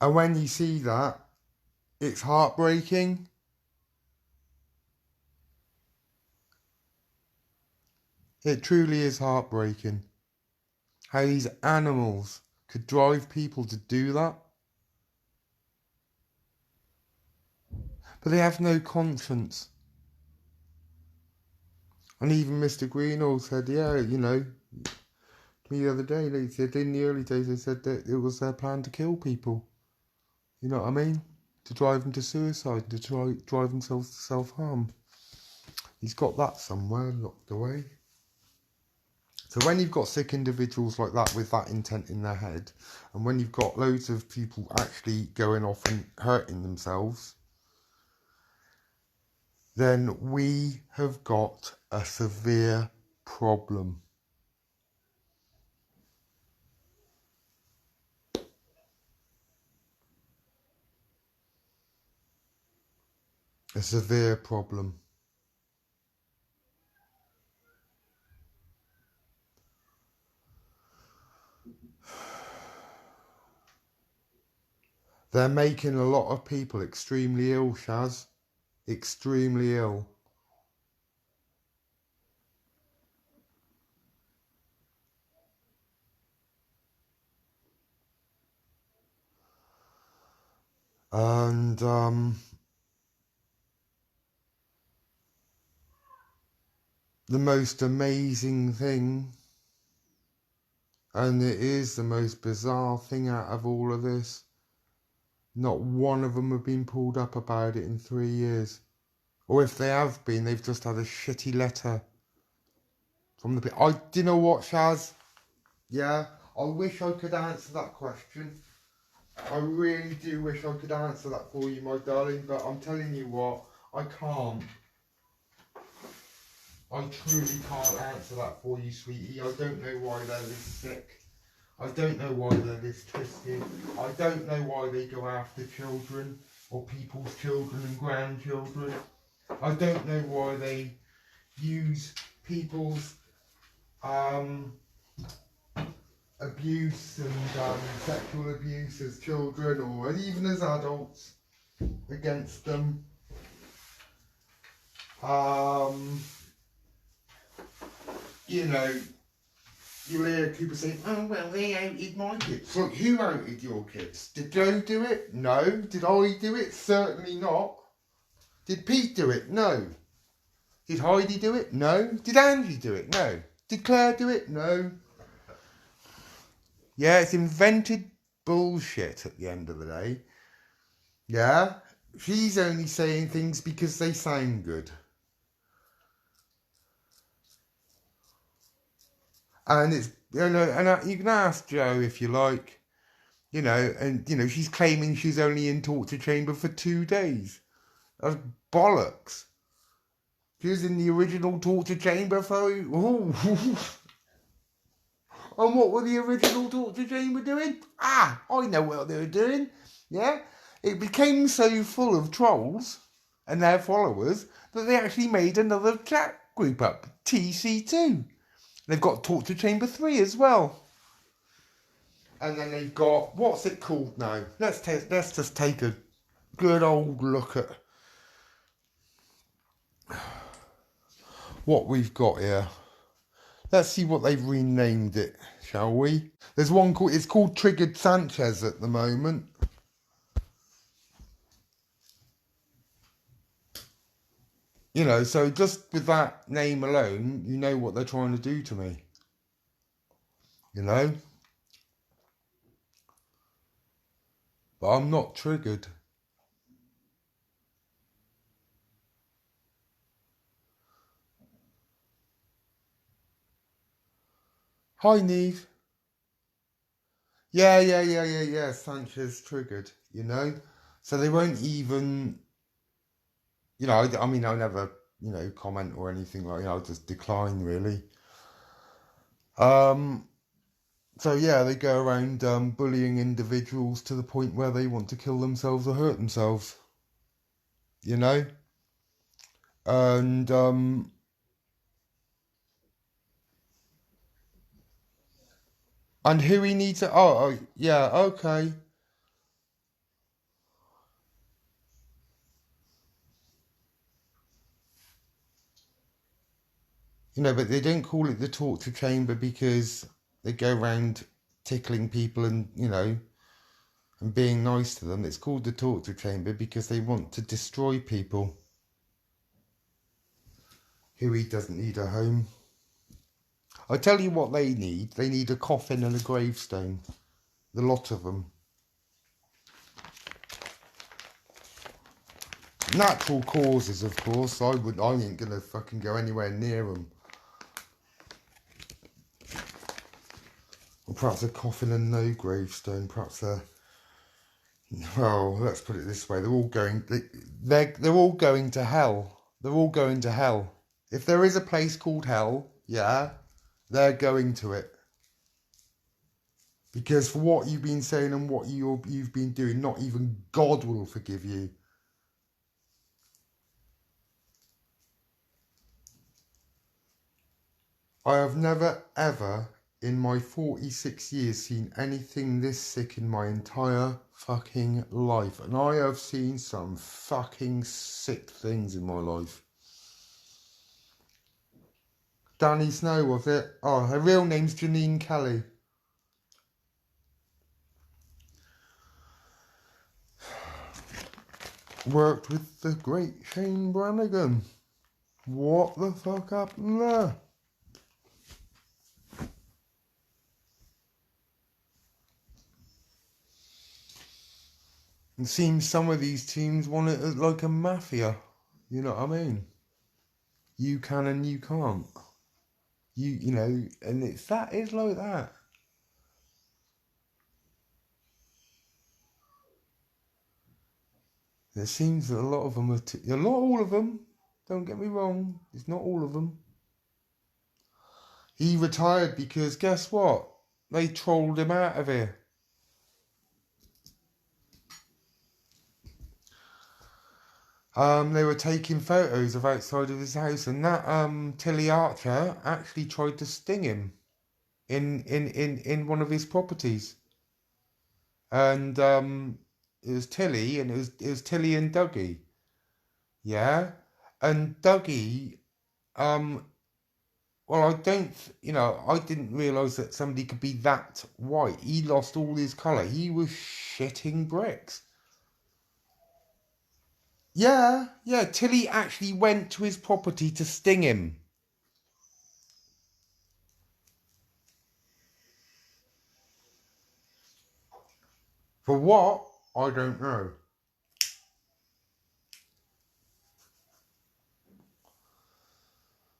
And when you see that, it's heartbreaking. It truly is heartbreaking. How these animals could drive people to do that. But they have no conscience. And even Mr. Greenall said, yeah, you know, to me the other day, they said in the early days, they said that it was their plan to kill people. You know what I mean? To drive them to suicide, to drive themselves to self-harm. He's got that somewhere locked away. So when you've got sick individuals like that with that intent in their head, and when you've got loads of people actually going off and hurting themselves, then we have got a severe problem. A severe problem. They're making a lot of people extremely ill, Shaz. Extremely ill. And, the most amazing thing, and it is the most bizarre thing out of all of this, not one of them have been pulled up about it in 3 years. Or if they have been, they've just had a shitty letter from the people. Do you know what, Shaz? Yeah, I wish I could answer that question. I really do wish I could answer that for you, my darling, but I'm telling you what, I can't. I truly can't answer that for you, sweetie. I don't know why they're this sick. I don't know why they're this twisted. I don't know why they go after children or people's children and grandchildren. I don't know why they use people's abuse and sexual abuse as children or even as adults against them. You know, you'll hear people say, oh, well, they outed my kids. Look, who outed your kids? Did Joe do it? No. Did I do it? Certainly not. Did Pete do it? No. Did Heidi do it? No. Did Angie do it? No. Did Claire do it? No. Yeah, it's invented bullshit at the end of the day. Yeah? She's only saying things because they sound good. And it's, you know, and you can ask Joe if you like, you know, and, you know, she's claiming she's only in torture chamber for 2 days. That's bollocks. She was in the original torture chamber for, ooh. And what were the original torture chamber doing? Ah, I know what they were doing. Yeah? It became so full of trolls and their followers that they actually made another chat group up, TC2. They've got Torture Chamber 3 as well. And then they've got, what's it called now? Let's just take a good old look at what we've got here. Let's see what they've renamed it, shall we? There's one called, it's called Triggered Sanchez at the moment. You know, so just with that name alone, you know what they're trying to do to me. You know? But I'm not triggered. Hi, Neve. Yeah. Sanchez triggered, you know? So they won't even, you know, I mean, I'll never, you know, comment or anything like that. I'll just decline, really. So yeah, they go around bullying individuals to the point where they want to kill themselves or hurt themselves, you know? And who he needs to, yeah, okay. You know, but they don't call it the torture chamber because they go around tickling people and, you know, and being nice to them. It's called the torture chamber because they want to destroy people. Huey doesn't need a home. I tell you what they need. They need a coffin and a gravestone. The lot of them. Natural causes, of course. I ain't gonna fucking go anywhere near them. Or perhaps a coffin and no gravestone. Perhaps a... Well, let's put it this way. They're all going... They're all going to hell. They're all going to hell. If there is a place called hell, yeah, they're going to it. Because for what you've been saying and what you've been doing, not even God will forgive you. I have never, ever, in my 46 years, seen anything this sick in my entire fucking life. And I have seen some fucking sick things in my life. Danny Snow, was it? Oh, her real name's Janine Kelly. Worked with the great Shane Brannigan. What the fuck happened there? It seems some of these teams want it like a mafia. You know what I mean? You can and you can't. You know, and it's like that. It seems that a lot of them are... not all of them. Don't get me wrong. It's not all of them. He retired because guess what? They trolled him out of here. They were taking photos of outside of his house, and that Tilly Archer actually tried to sting him in one of his properties. And it was Tilly, and it was Tilly and Dougie. Yeah, and Dougie, well, I didn't realise that somebody could be that white. He lost all his colour. He was shitting bricks. Yeah, Tilly actually went to his property to sting him. For what? I don't know.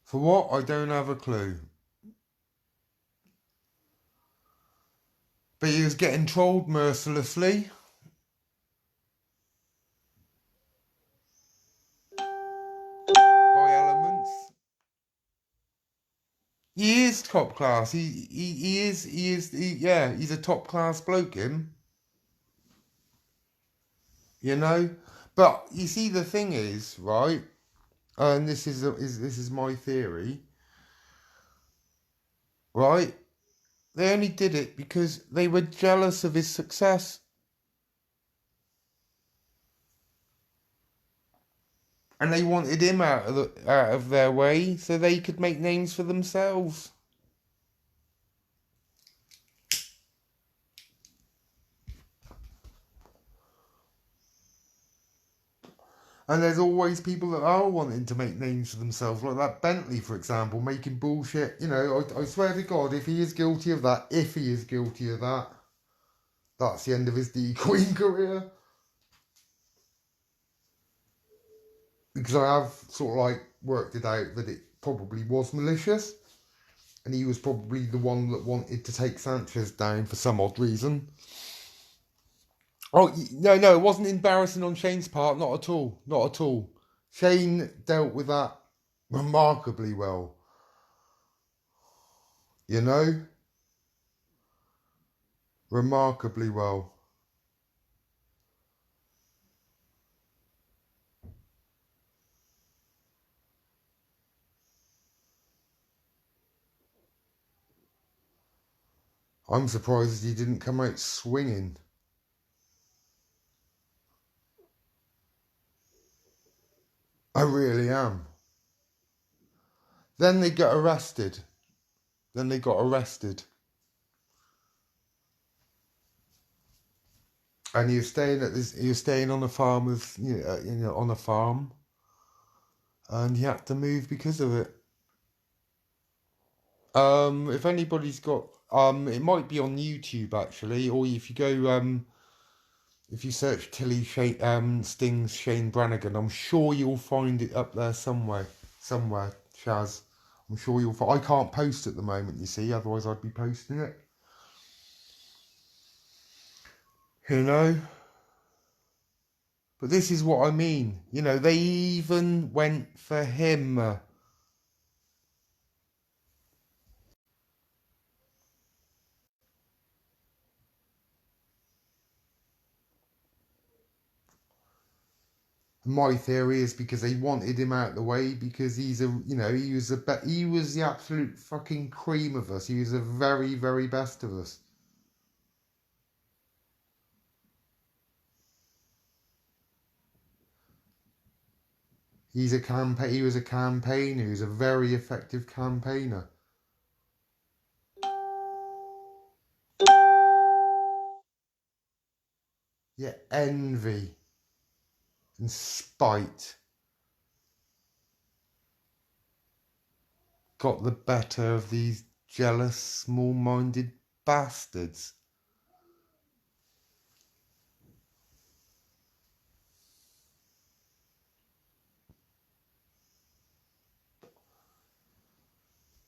For what? I don't have a clue. But he was getting trolled mercilessly. By elements. He is top class. He is, yeah, he's a top class bloke, him. You know? But you see, the thing is, right, and this is my theory, right? They only did it because they were jealous of his success. And they wanted him out of their way so they could make names for themselves. And there's always people that are wanting to make names for themselves, like that Bentley, for example, making bullshit. You know, I swear to God, if he is guilty of that, that's the end of his decoying career. Because I have sort of like worked it out that it probably was malicious. And he was probably the one that wanted to take Sanchez down for some odd reason. Oh, no, it wasn't embarrassing on Shane's part, not at all, not at all. Shane dealt with that remarkably well, you know? Remarkably well. I'm surprised he didn't come out swinging. I really am. Then they got arrested. And he was staying he was staying on a farm on a farm. And he had to move because of it. If anybody's got, it might be on YouTube actually, or if you go, if you search Stings Shane Brannigan, I'm sure you'll find it up there somewhere, Shaz. I'm sure you'll find. I can't post at the moment, you see, otherwise I'd be posting it. You know? But this is what I mean. You know, they even went for him. My theory is because they wanted him out of the way because he was the absolute fucking cream of us. He was the very, very best of us. He was a campaigner. He was a very effective campaigner. Yeah, envy and spite got the better of these jealous, small-minded bastards.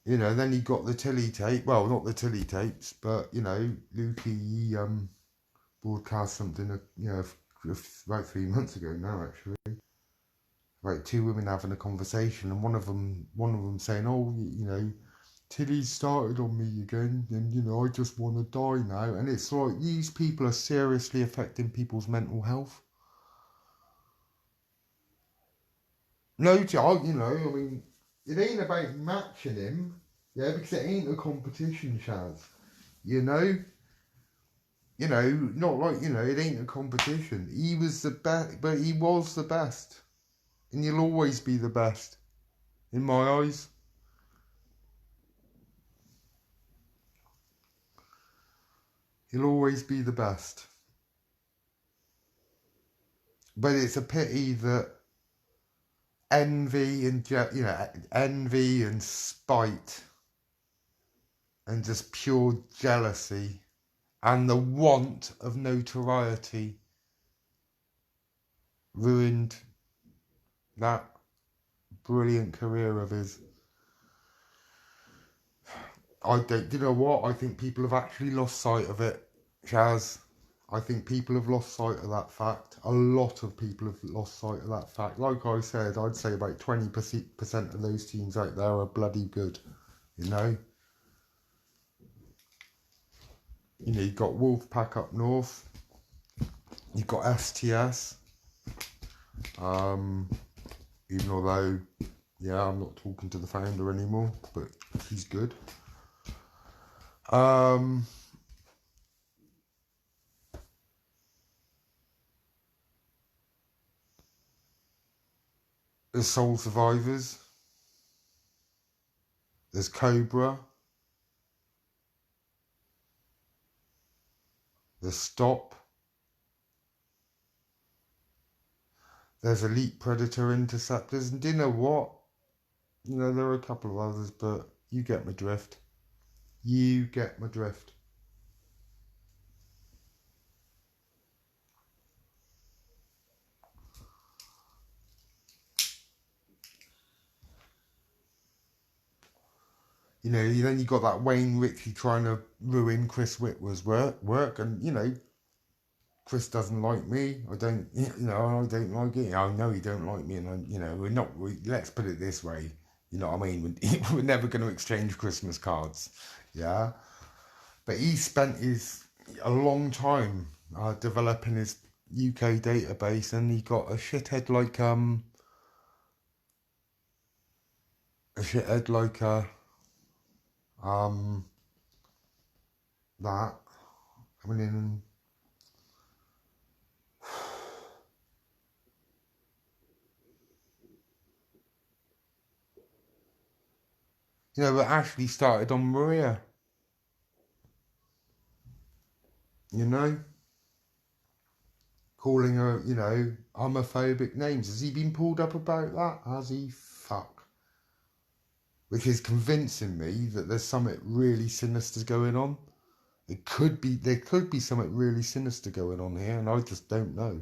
You know, then he got the Tilly tape. Well, not the Tilly tapes, but, you know, Lukey broadcast something, about 3 months ago now, actually. About two women having a conversation, and one of them saying, "Oh, you know, Tilly started on me again, and you know, I just want to die now." And it's like these people are seriously affecting people's mental health. No, you know, I mean, it ain't about matching him, yeah, because it ain't a competition, Shaz. You know, not like it ain't a competition. He was the best, but he was the best, and you'll always be the best, in my eyes. He'll always be the best. But it's a pity that envy and spite and just pure jealousy and the want of notoriety ruined that brilliant career of his. You know what? I think people have actually lost sight of it, Chaz. I think people have lost sight of that fact. A lot of people have lost sight of that fact. Like I said, I'd say about 20% of those teams out there are bloody good, you know? You know, you've got Wolfpack up north. You've got STS. Even although, yeah, I'm not talking to the founder anymore, but he's good. There's Soul Survivors. There's Cobra. There's Stop. There's Elite Predator Interceptors. And do you know what? You know, there are a couple of others, but you get my drift. You get my drift. You know, then you got that Wayne Ritchie trying to ruin Chris Whitworth's work, and you know, Chris doesn't like me. I don't like it. I know he don't like me, and let's put it this way. You know what I mean? We're never going to exchange Christmas cards, yeah. But he spent a long time developing his UK database, and he got a shithead like that coming in and you know, it actually started on Maria. You know, calling her, you know, homophobic names. Has he been pulled up about that? Has he? Fuck. Which is convincing me that there's something really sinister going on. There could be something really sinister going on here, and I just don't know.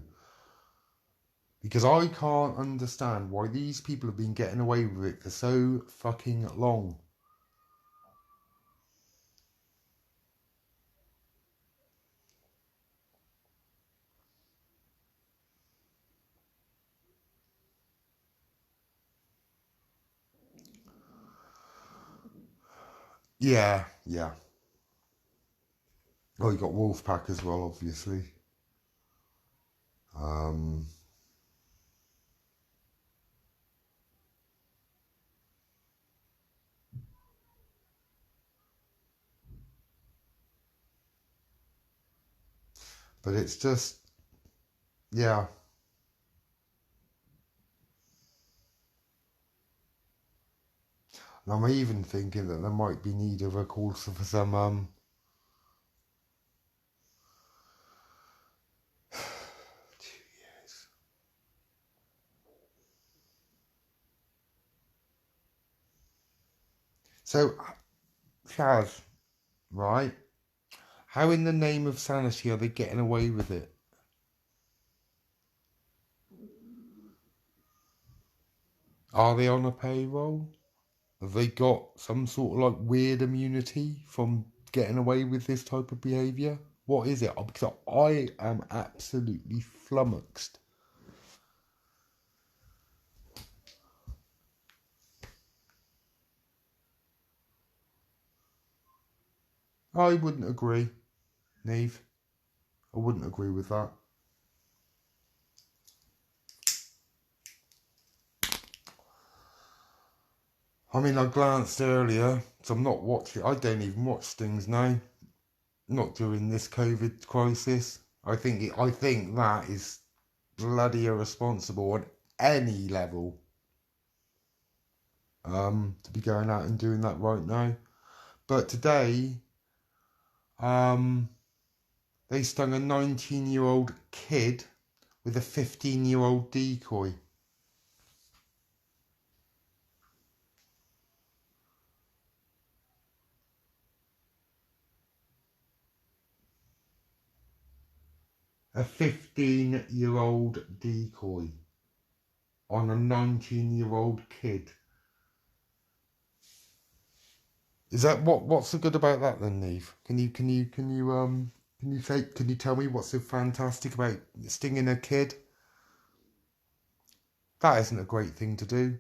Because I can't understand why these people have been getting away with it for so fucking long. Yeah. Oh, you got Wolfpack as well, obviously. But it's just, yeah. And I'm even thinking that there might be need of a call for some 2 years. So, Chaz, right? How in the name of sanity are they getting away with it? Are they on a payroll? Have they got some sort of like weird immunity from getting away with this type of behaviour? What is it? Because I am absolutely flummoxed. I wouldn't agree, Neve. I wouldn't agree with that. I mean, I glanced earlier, so I'm not watching. I don't even watch things now. Not during this COVID crisis. I think that is bloody irresponsible on any level. To be going out and doing that right now. But today, they stung a 19-year-old kid with a 15-year-old decoy. A 15-year-old decoy on a 19-year-old kid. Is that what's so good about that then, Neve? Can you tell me what's so fantastic about stinging a kid? That isn't a great thing to do.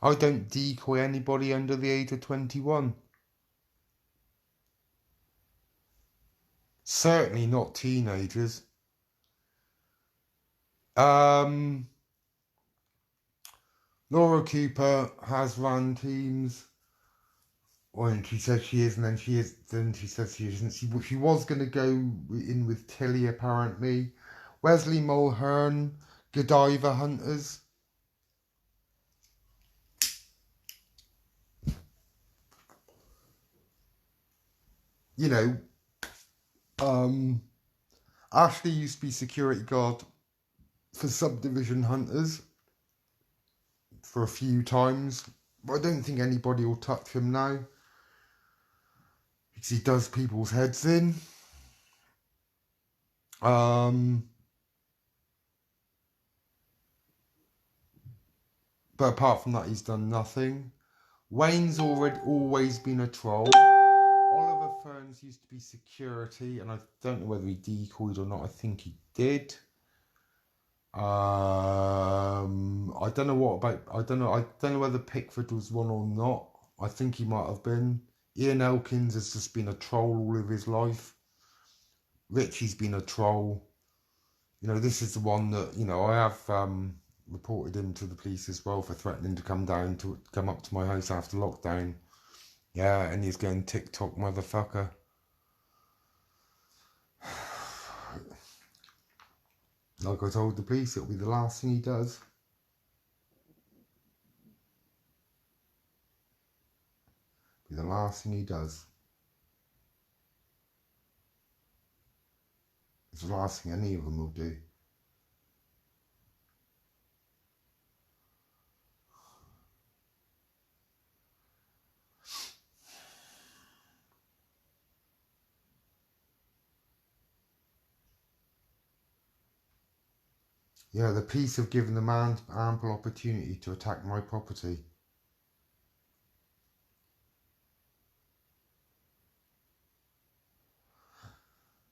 I don't decoy anybody under the age of 21. Certainly not teenagers. Laura Cooper has run teams. When she says she is, and then she says she isn't. She was going to go in with Tilly, apparently. Wesley Mulhern Godiva hunters. You know, Ashley used to be security guard for subdivision hunters for a few times. But I don't think anybody will touch him now, because he does people's heads in. But apart from that, he's done nothing. Wayne's always been a troll. Oliver Ferns used to be security, and I don't know whether he decoyed or not. I think he did. I don't know I don't know whether Pickford was one or not. I think he might have been. Ian Elkins has just been a troll all of his life. Richie's been a troll. You know, this is the one that, you know, I have reported him to the police as well for threatening to come up to my house after lockdown. Yeah, and he's going TikTok motherfucker. Like I told the police, it'll be the last thing he does. Be the last thing he does. It's the last thing any of them will do. Yeah, the police have given the man ample opportunity to attack my property.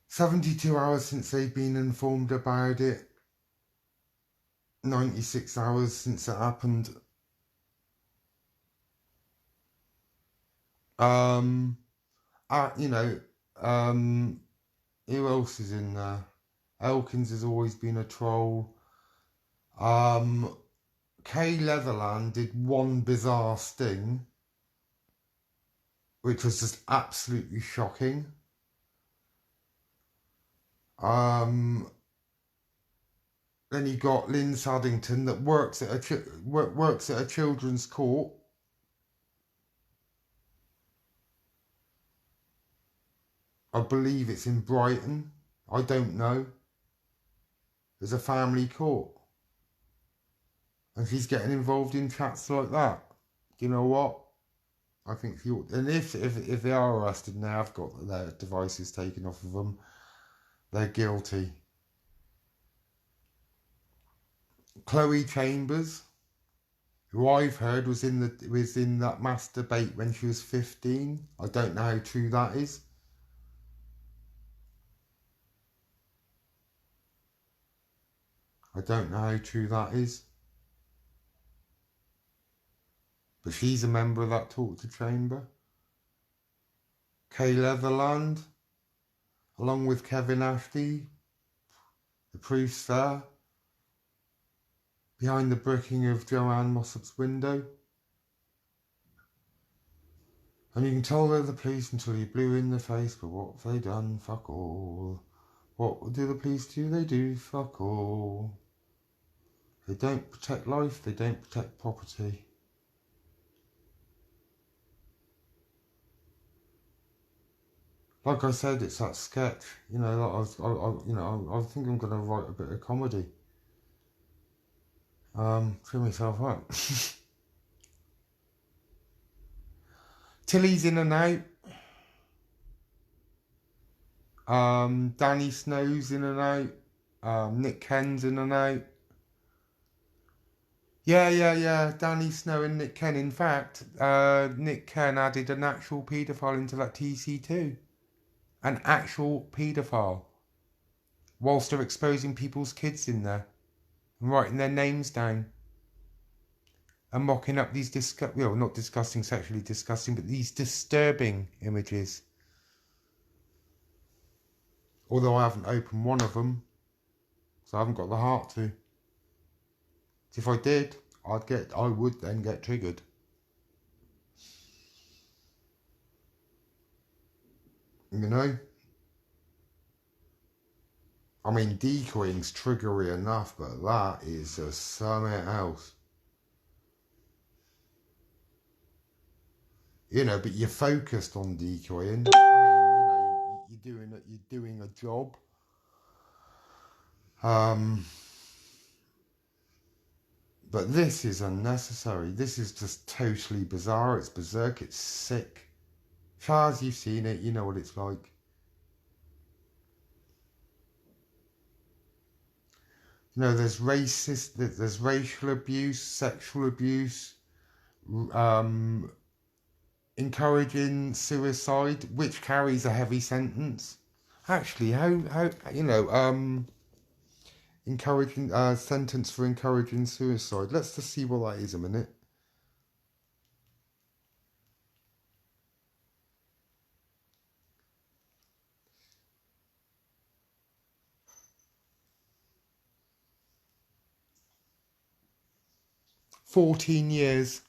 "72 hours since they've been informed about it. 96 hours since it happened. You know, who else is in there? Elkins has always been a troll. Kay Leatherland did one bizarre sting, which was just absolutely shocking. Then you got Lynn Saddington that works at a children's court. I believe it's in Brighton. I don't know. There's a family court. And she's getting involved in chats like that. Do you know what? I think she ought, and if they are arrested and they have got their devices taken off of them, they're guilty. Chloe Chambers, who I've heard was in that masturbate when she was 15. I don't know how true that is. I don't know how true that is. But she's a member of that torture chamber. Kay Leatherland, along with Kevin Ashby, the proof's there. Behind the bricking of Joanne Mossop's window. And you can tell they're the police until you blew in the face, but what have they done? Fuck all. What do the police do? They do fuck all. They don't protect life, they don't protect property. Like I said, it's that sketch. You know, I think I'm gonna write a bit of comedy. Cheer myself up. Tilly's in and out. Danny Snow's in and out. Nick Ken's in and out. Yeah. Danny Snow and Nick Ken. In fact, Nick Ken added an actual paedophile into that TC2. An actual paedophile. Whilst they're exposing people's kids in there. And writing their names down. And mocking up these not sexually disgusting, but these disturbing images. Although I haven't opened one of them. So I haven't got the heart to. If I did, I would then get triggered. You know? I mean, decoying's triggery enough, but that is just something else. You know, but you're focused on decoying. I mean, you know, you're doing a job. But this is unnecessary. This is just totally bizarre. It's berserk. It's sick. Charles, you've seen it. You know what it's like. You know, there's there's racial abuse, sexual abuse, encouraging suicide, which carries a heavy sentence. Actually, how you know, encouraging sentence for encouraging suicide. Let's just see what that is a minute. $14 years.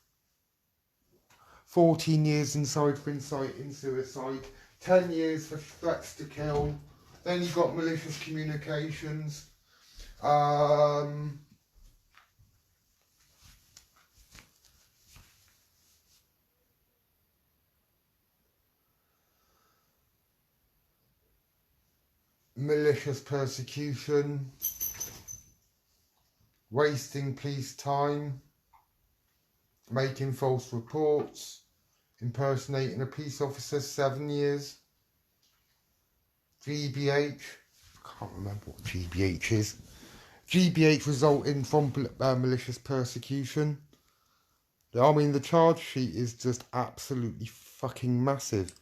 14 years inside for inciting suicide. 10 years for threats to kill. Then you got malicious communications. Malicious persecution. Wasting police time. Making false reports. Impersonating a police officer, 7 years. GBH. I can't remember what GBH is. GBH resulting from malicious persecution. I mean, the charge sheet is just absolutely fucking massive.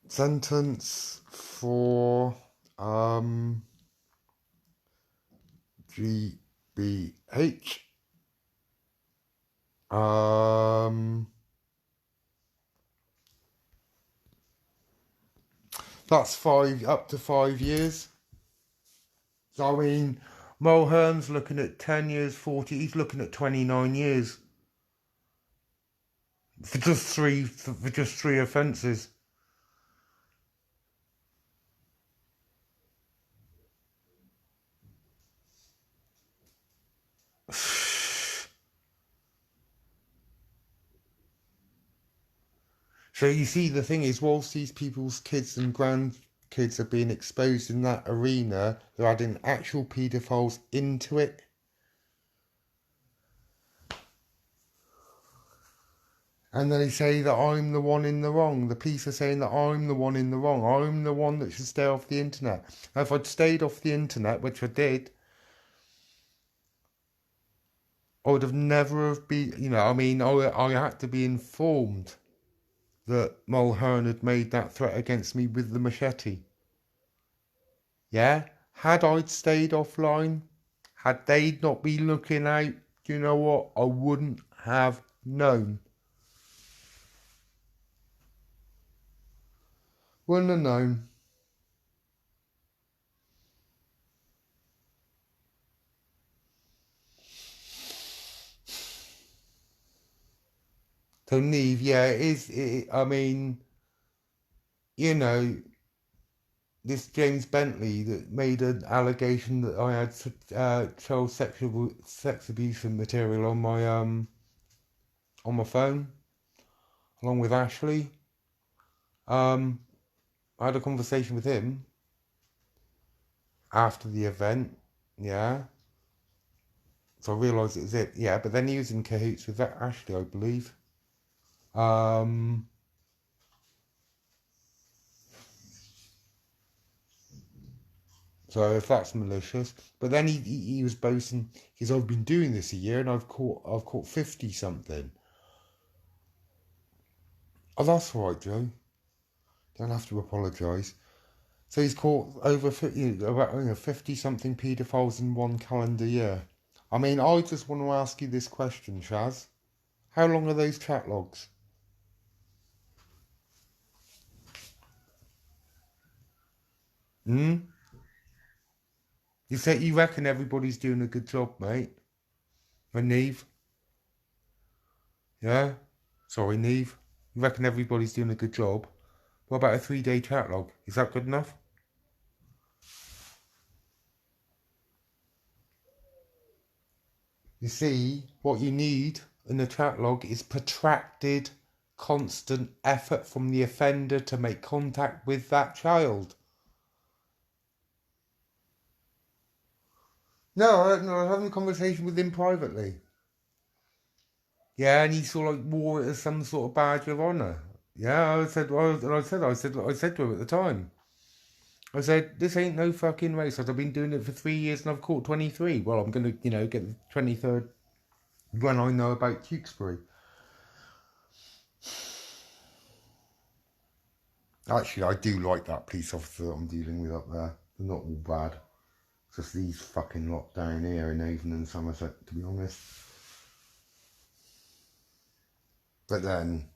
Sentence for GBH. That's up to 5 years. So I mean, Mulhern's looking at 10 years, 40. He's looking at 29 years for just three offences. So you see, the thing is, whilst these people's kids and grandkids are being exposed in that arena, they're adding actual paedophiles into it. And then they say that I'm the one in the wrong. The police are saying that I'm the one in the wrong. I'm the one that should stay off the internet. Now, if I'd stayed off the internet, which I did, I would have never have been, you know, I mean, I had to be informed that Mulhern had made that threat against me with the machete. Yeah? Had I stayed offline, had they not been looking out, do you know what? I wouldn't have known. Wouldn't have known. So Neve, yeah, it is, I mean, you know, this James Bentley that made an allegation that I had child sex abuse material on my phone, along with Ashley. I had a conversation with him after the event, yeah. So I realised it was it, yeah. But then he was in cahoots with that Ashley, I believe. So if that's malicious, but then he was boasting because I've been doing this a year and I've caught 50 something. Oh, that's all right, Joe. Don't have to apologise. So he's caught over 50 something paedophiles in one calendar year. I mean, I just want to ask you this question, Shaz. How long are those chat logs? You reckon everybody's doing a good job, mate? And Neve? Yeah? Sorry, Neve. You reckon everybody's doing a good job? What about a 3-day chat log? Is that good enough? You see, what you need in a chat log is protracted, constant effort from the offender to make contact with that child. No, I was having a conversation with him privately. Yeah, and he sort of like wore it as some sort of badge of honour. Yeah, I said to him at the time. I said, this ain't no fucking race. I've been doing it for 3 years and I've caught 23. Well, I'm gonna, get the 23rd when I know about Tewkesbury. Actually, I do like that police officer that I'm dealing with up there. They're not all bad. Just these fucking lot down here in Avon and Somerset, to be honest. But then,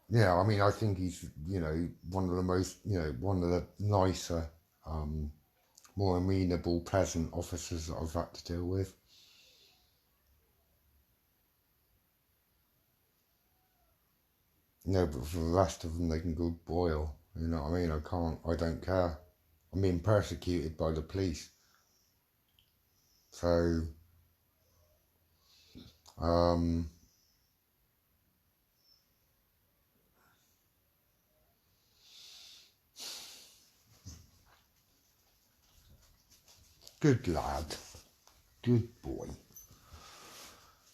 yeah, I mean, I think he's, one of the most, one of the nicer, more amenable, pleasant officers that I've had to deal with. No, but for the rest of them, they can go boil. You know what I mean? I don't care. I'm being persecuted by the police. So, good lad. Good boy.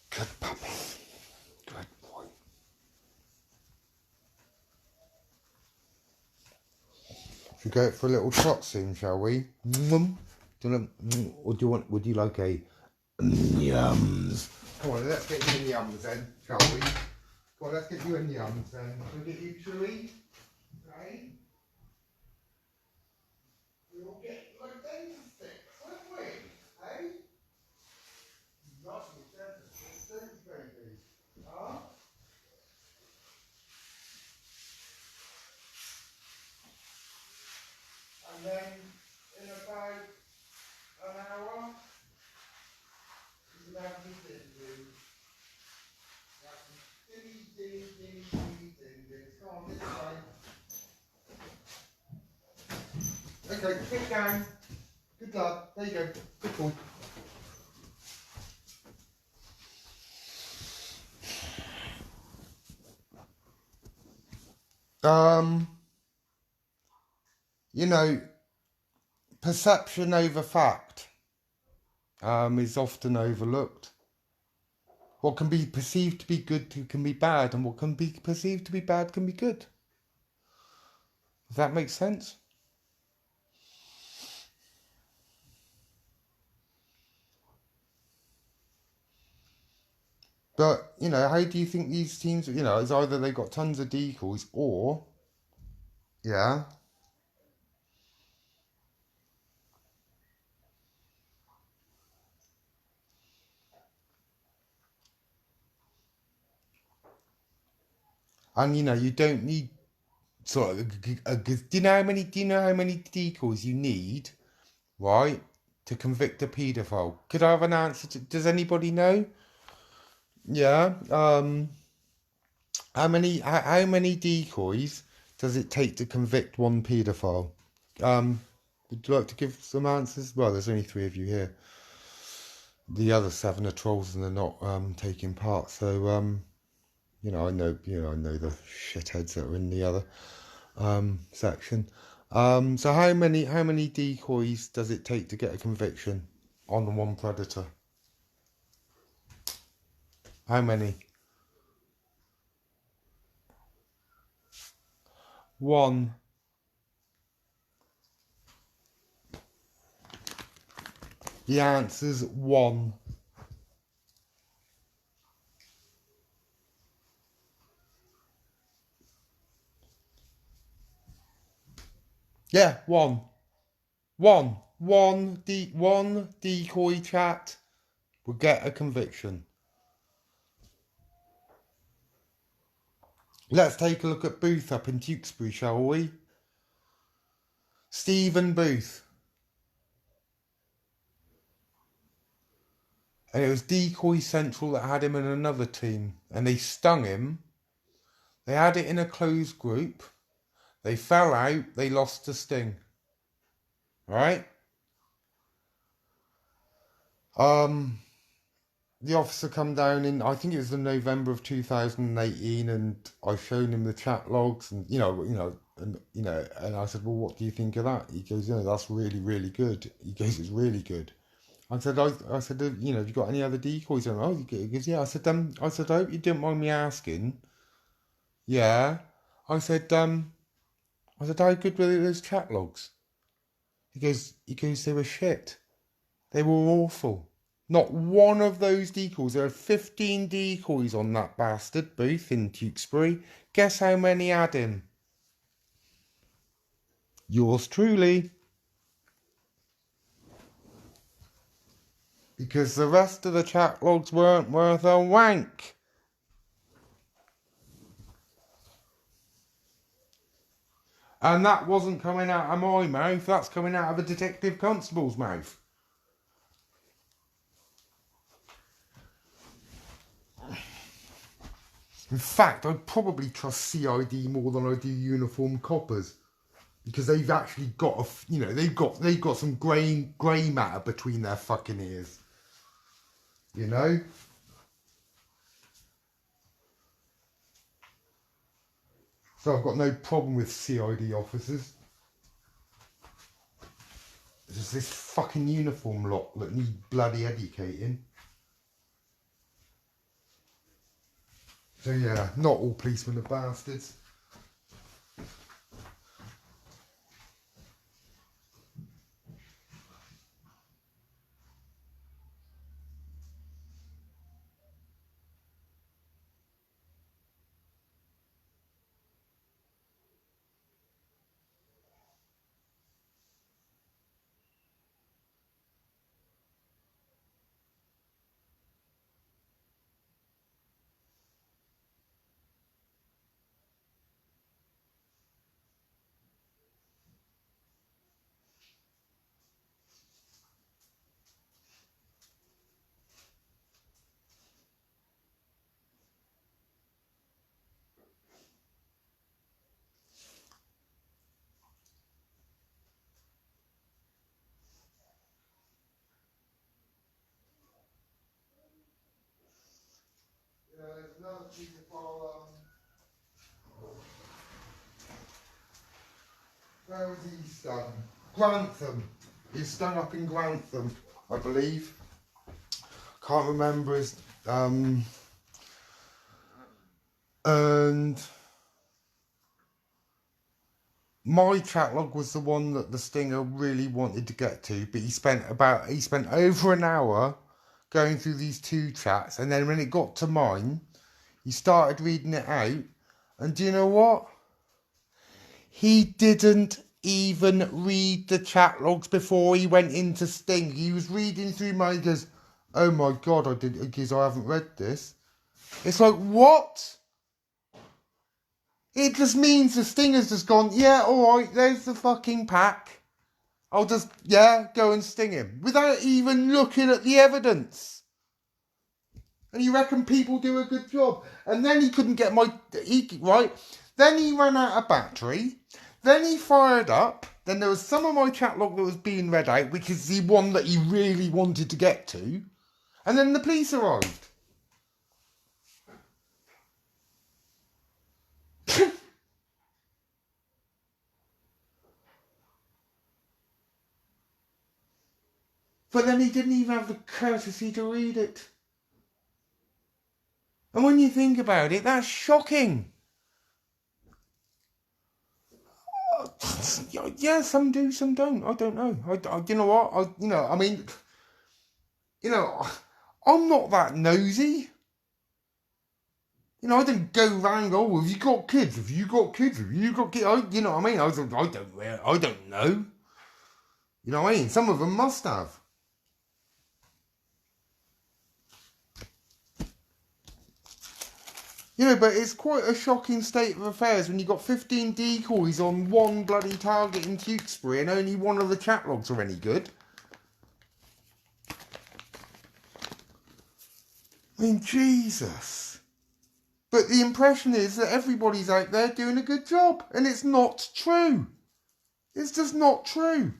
Good puppy. Good boy. Should we go out for a little trot soon, shall we? Or would you like a yums? Come on, let's get you in yums then, shall we? Come on, let's get you in yums then. Shall we get you chili? Right? We'll get like dentist sticks, won't we? Hey? Lovely dentist sticks, don't you, baby? Huh? And then in about an hour, you can have me do. That's ding. Come on, this way. Okay, sit down. Good luck. There you go. Good boy. Perception over fact is often overlooked. What can be perceived to be good can be bad, and what can be perceived to be bad can be good. Does that make sense? But, how do you think these teams, it's either they've got tons of decoys or, yeah. And, you don't need sort of, do you know how many decoys you need, right, to convict a paedophile? Could I have an answer does anybody know? Yeah, how many decoys does it take to convict one paedophile? Would you like to give some answers? Well, there's only 3 of you here. The other 7 are trolls and they're not taking part. So I know the shitheads that are in the other section. So how many decoys does it take to get a conviction on one predator? How many? 1. The answer's 1. Yeah, 1. One decoy chat will get a conviction. Let's take a look at Booth up in Tewkesbury, shall we? Stephen Booth. And it was Decoy Central that had him in another team. And they stung him. They had it in a closed group. They fell out. They lost to Sting. Alright? The officer come down in, I think it was in November of 2018, and I shown him the chat logs, and and I said, well, what do you think of that? He goes, that's really, really good. He goes, it's really good. I said, have you got any other decoys? And he goes, yeah. I said, I hope you don't mind me asking. Yeah. I said, how good were those chat logs? He goes, they were shit. They were awful. Not one of those decoys. There are 15 decoys on that bastard booth in Tewkesbury. Guess how many had him? Yours truly. Because the rest of the chat logs weren't worth a wank. And that wasn't coming out of my mouth. That's coming out of a detective constable's mouth. In fact, I'd probably trust CID more than I do uniformed coppers, because they've actually got they've got some grey matter between their fucking ears. You know. So I've got no problem with CID officers. It's just this fucking uniform lot that need bloody educating. So yeah, not all policemen are bastards. There's another piece of file, where was he stung? Grantham. He's stung up in Grantham, I believe. Can't remember his and my chat log was the one that the stinger really wanted to get to, but he spent over an hour going through these two chats, and then when it got to mine, he started reading it out, and do you know what? He didn't even read the chat logs before he went into Sting. He was reading through mine. He goes, oh my god, because I haven't read this. It's like, what? It just means the Stinger's just gone, yeah, alright, there's the fucking pack. I'll just, go and sting him. Without even looking at the evidence. And you reckon people do a good job. And then he couldn't get right? Then he ran out of battery. Then he fired up. Then there was some of my chat log that was being read out, which is the one that he really wanted to get to. And then the police arrived. But then he didn't even have the courtesy to read it. And when you think about it, that's shocking. Yeah, some do, some don't. I don't know. You know what? I'm not that nosy. I didn't go round, have you got kids? Have you got kids? You know what I mean? I don't know. You know what I mean? Some of them must have. But it's quite a shocking state of affairs when you've got 15 decoys on one bloody target in Tewkesbury and only one of the chat logs are any good. mean, Jesus. But the impression is that everybody's out there doing a good job, and it's not true. It's just not true.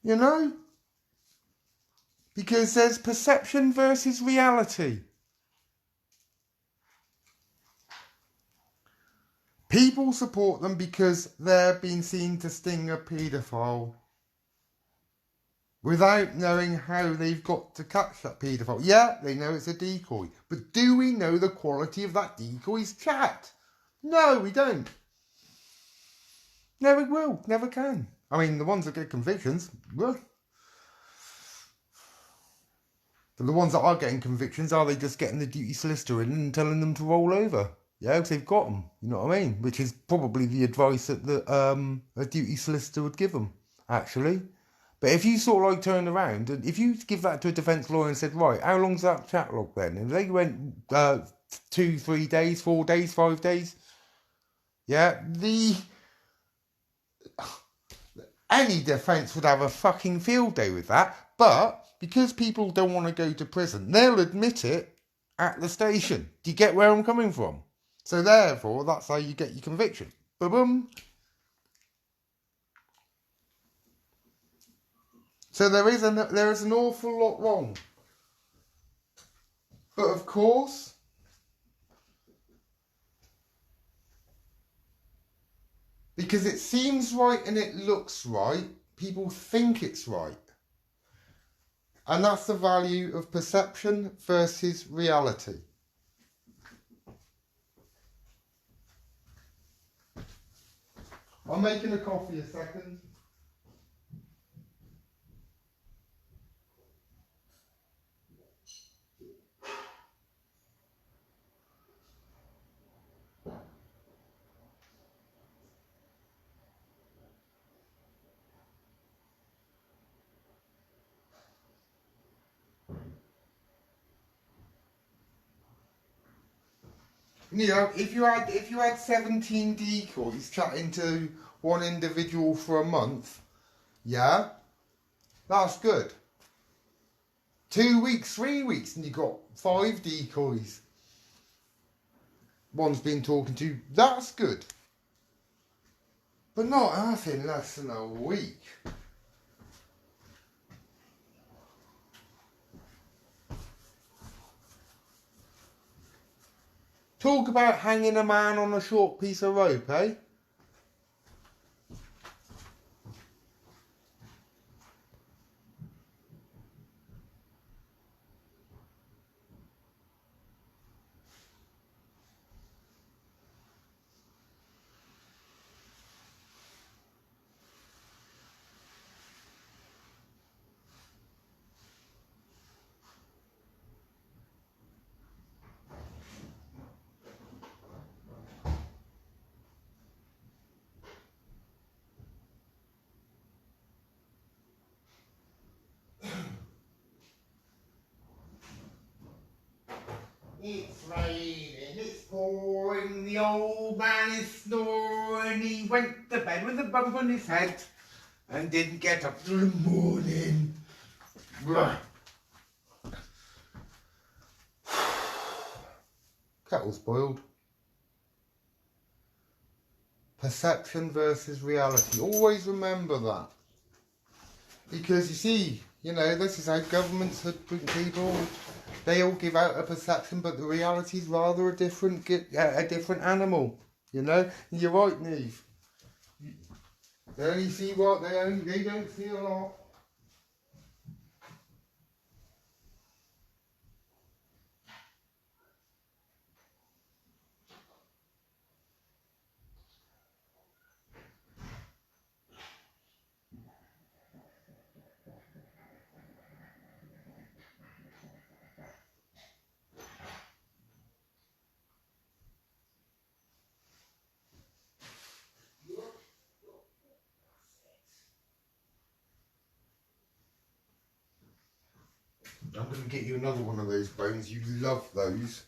You know? Because there's perception versus reality. People support them because they're being seen to sting a paedophile without knowing how they've got to catch that paedophile. Yeah, they know it's a decoy. But do we know the quality of that decoy's chat? No, we don't. Never will. Never can. I mean, the ones that get convictions, well, but the ones that are getting convictions, are they just getting the duty solicitor in and telling them to roll over? Yeah, because they've got them. You know what I mean? Which is probably the advice that a duty solicitor would give them, actually. But if you sort of like turned around, and if you give that to a defence lawyer and said, right, how long's that chat log then? And they went 2, 3 days, 4 days, 5 days. Yeah, any defence would have a fucking field day with that. But because people don't want to go to prison, they'll admit it at the station. Do you get where I'm coming from? So therefore, that's how you get your conviction. Boom. So there is an awful lot wrong. But of course, because it seems right and it looks right, people think it's right. And that's the value of perception versus reality. I'm making a coffee a second. You know, if you had 17 decoys chatting to one individual for a month, yeah, that's good. 2 weeks, 3 weeks, and you got 5 decoys. One's been talking to, that's good. But not anything less than a week. Talk about hanging a man on a short piece of rope, eh? It's raining, it's pouring, the old man is snoring, he went to bed with a bump on his head and didn't get up till the morning. Kettle's boiled. Perception versus reality. Always remember that. Because you see, you know, this is how governments have people. They all give out a perception, but the reality is rather a different animal. You know, and you're right, Neve. They only see what they don't see a lot. I'm going to get you another one of those bones. You love those.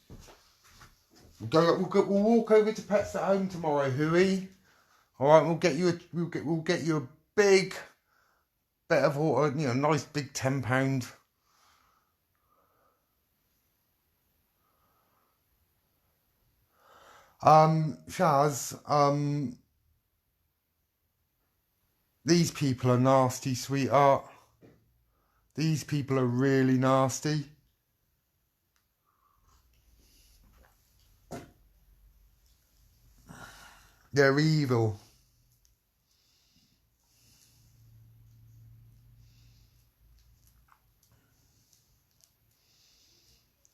We'll walk over to Pets at Home tomorrow, Hooey. All right, we'll get you a big bit of water, nice big £10. Shaz, these people are nasty, sweetheart. These people are really nasty. They're evil.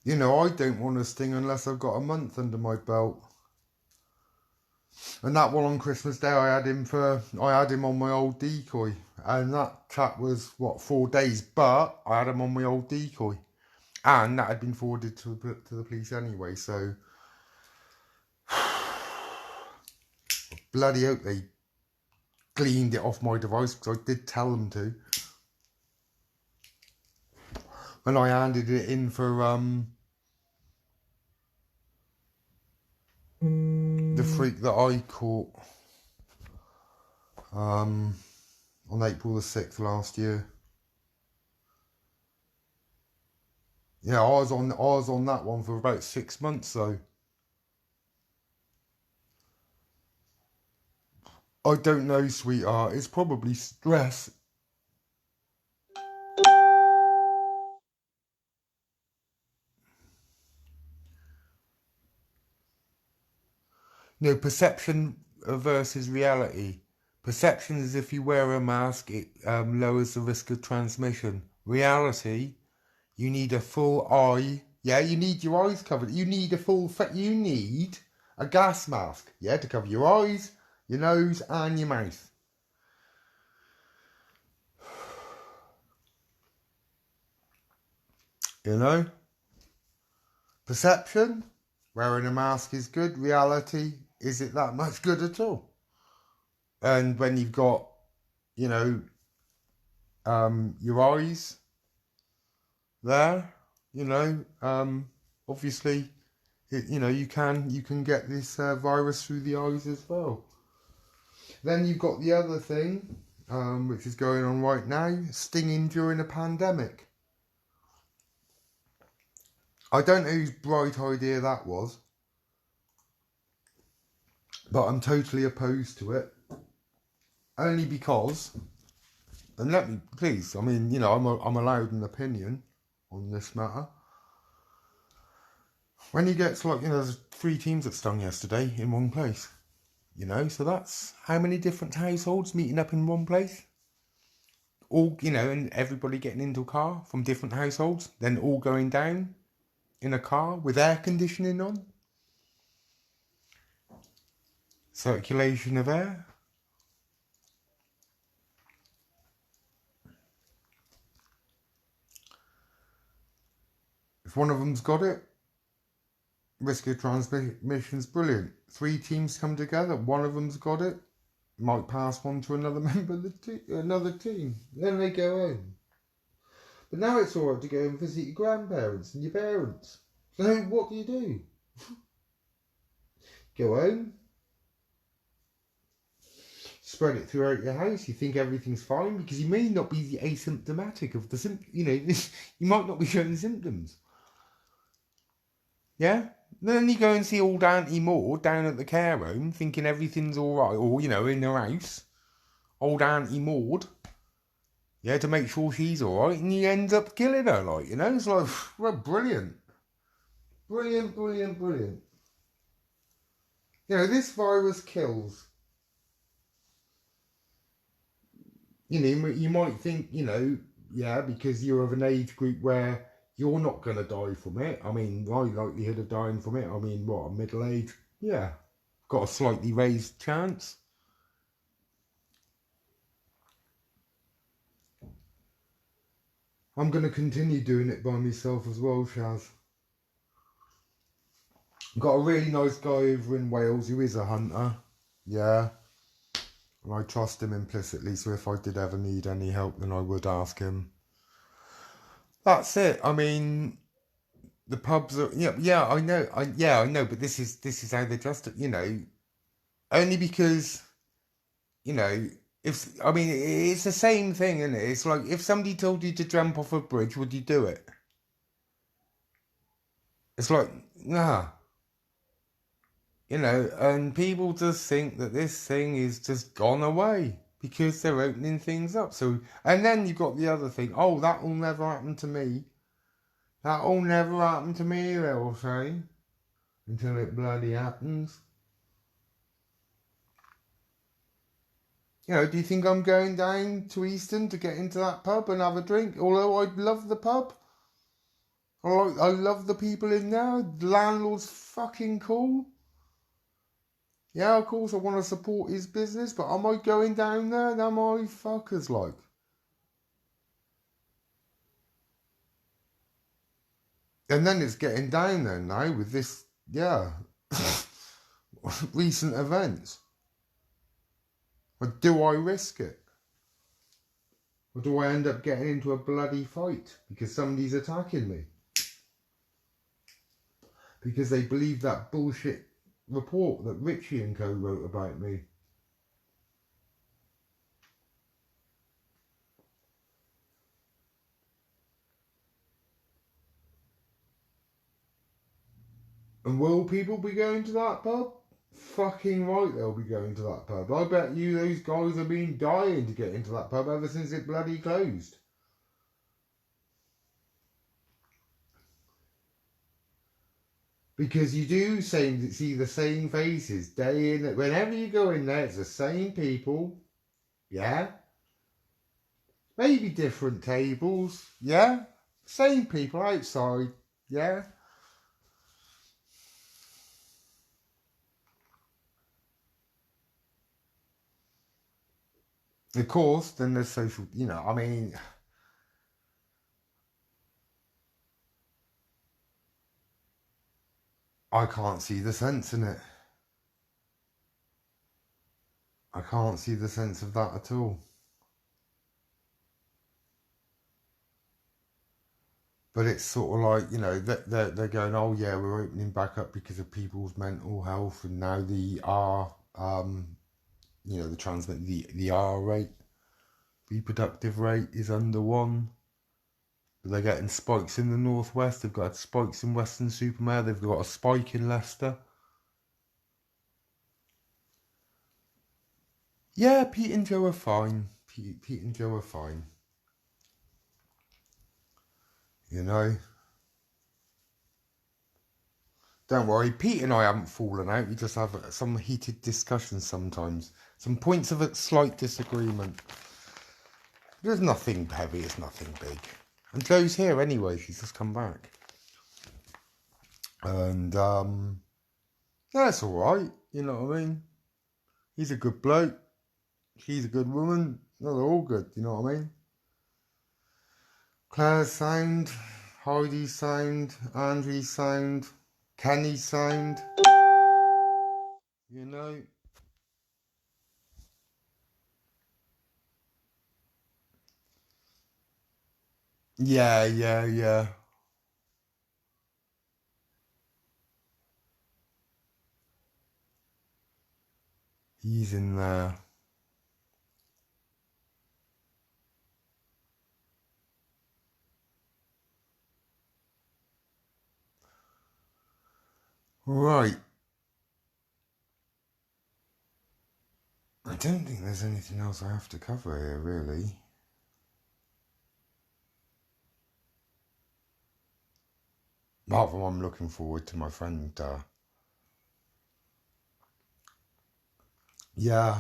I don't want to sting unless I've got a month under my belt. And that one on Christmas Day, I had him on my old decoy, and that chap was 4 days, but I had him on my old decoy, and that had been forwarded to the police anyway. So bloody hope they cleaned it off my device, because I did tell them to. When I handed it in for the freak that I caught on April the 6th last year. Yeah, I was on that one for about 6 months though. I don't know, sweetheart. It's probably stress. Perception versus reality. Perception is if you wear a mask, it lowers the risk of transmission. Reality, you need a full eye. Yeah, you need your eyes covered. You need you need a gas mask. Yeah, to cover your eyes, your nose, and your mouth. Perception, wearing a mask is good. Reality, is it that much good at all? And when you've got, your eyes there, obviously, you can get this virus through the eyes as well. Then you've got the other thing, which is going on right now, stinging during a pandemic. I don't know whose bright idea that was, but I'm totally opposed to it. Only because, and let me, please, I'm allowed an opinion on this matter. When you get to there's 3 teams that stung yesterday in one place, so that's how many different households meeting up in one place? All, and everybody getting into a car from different households, then all going down in a car with air conditioning on. Circulation of air. If one of them's got it, risk of transmission's brilliant. 3 teams come together, one of them's got it, might pass one to another member of another team. Then they go home. But now it's alright to go and visit your grandparents and your parents. So what do? Go home. Spread it throughout your house. You think everything's fine because you may not be asymptomatic of the symptoms. You might not be showing symptoms. Yeah? Then you go and see old Auntie Maud down at the care home thinking everything's alright, or, in her house. Old Auntie Maud. Yeah, to make sure she's alright, and he ends up killing her, It's like, well, brilliant. Brilliant, brilliant, brilliant. This virus kills. You might think, because you're of an age group where you're not going to die from it. My likelihood of dying from it, middle age? Yeah. Got a slightly raised chance. I'm going to continue doing it by myself as well, Shaz. Got a really nice guy over in Wales who is a hunter. Yeah. And I trust him implicitly, so if I did ever need any help, then I would ask him. That's it. The pubs are I know, but this is how they just only because you know, it's the same thing, isn't it? It's like if somebody told you to jump off a bridge, would you do it? It's like, nah, and people just think that this thing is just gone away because they're opening things up. So, and then you've got the other thing, oh, that will never happen to me. That will never happen to me, they'll say, until it bloody happens. Do you think I'm going down to Easton to get into that pub and have a drink? Although I love the pub. I love the people in there. The landlord's fucking cool. Yeah, of course I want to support his business, but am I going down there? Am I fuckers like? And then it's getting down there now with this, recent events. But do I risk it? Or do I end up getting into a bloody fight because somebody's attacking me? Because they believe that bullshit report that Richie and co wrote about me. And will people be going to that pub? Fucking right they'll be going to that pub. I bet you those guys have been dying to get into that pub ever since it bloody closed. Because you do see the same faces day in. Whenever you go in there, it's the same people. Yeah? Maybe different tables. Yeah? Same people outside. Yeah? Of course, then there's social, I can't see the sense in it. I can't see the sense of that at all. But it's sort of like, they're going, oh yeah, we're opening back up because of people's mental health, and now the the R rate, reproductive rate is under 1. But they're getting spikes in the northwest. They've got spikes in Weston-super-Mare. They've got a spike in Leicester. Yeah, Pete and Joe are fine. Pete and Joe are fine. Don't worry, Pete and I haven't fallen out. We just have some heated discussions sometimes. Some points of a slight disagreement. There's nothing heavy, it's nothing big. And Joe's here anyway, she's just come back. And, that's alright, you know what I mean? He's a good bloke. She's a good woman. No, they're all good, you know what I mean? Claire's sound, Heidi's sound, Andrew's sound, Kenny's sound. Yeah. He's in there. Right. I don't think there's anything else I have to cover here, really. Apart from I'm looking forward to my friend. Yeah,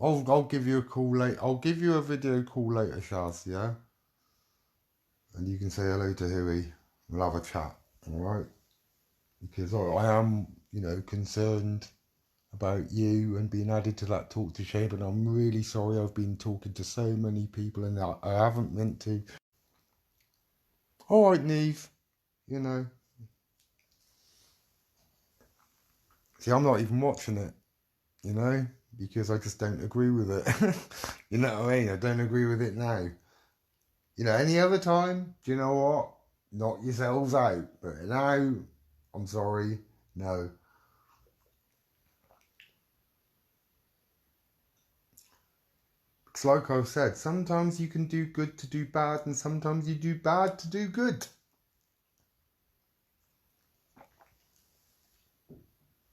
I'll give you a call later. I'll give you a video call later, Shaz, yeah? And you can say hello to Huey. We'll have a chat, alright? Because I am, concerned about you and being added to that talk to shame, and I'm really sorry I've been talking to so many people and I haven't meant to. Alright, Neve, See, I'm not even watching it, because I just don't agree with it. You know what I mean? I don't agree with it now. Any other time, do you know what? Knock yourselves out. But now, I'm sorry, no. It's like I've said, sometimes you can do good to do bad, and sometimes you do bad to do good.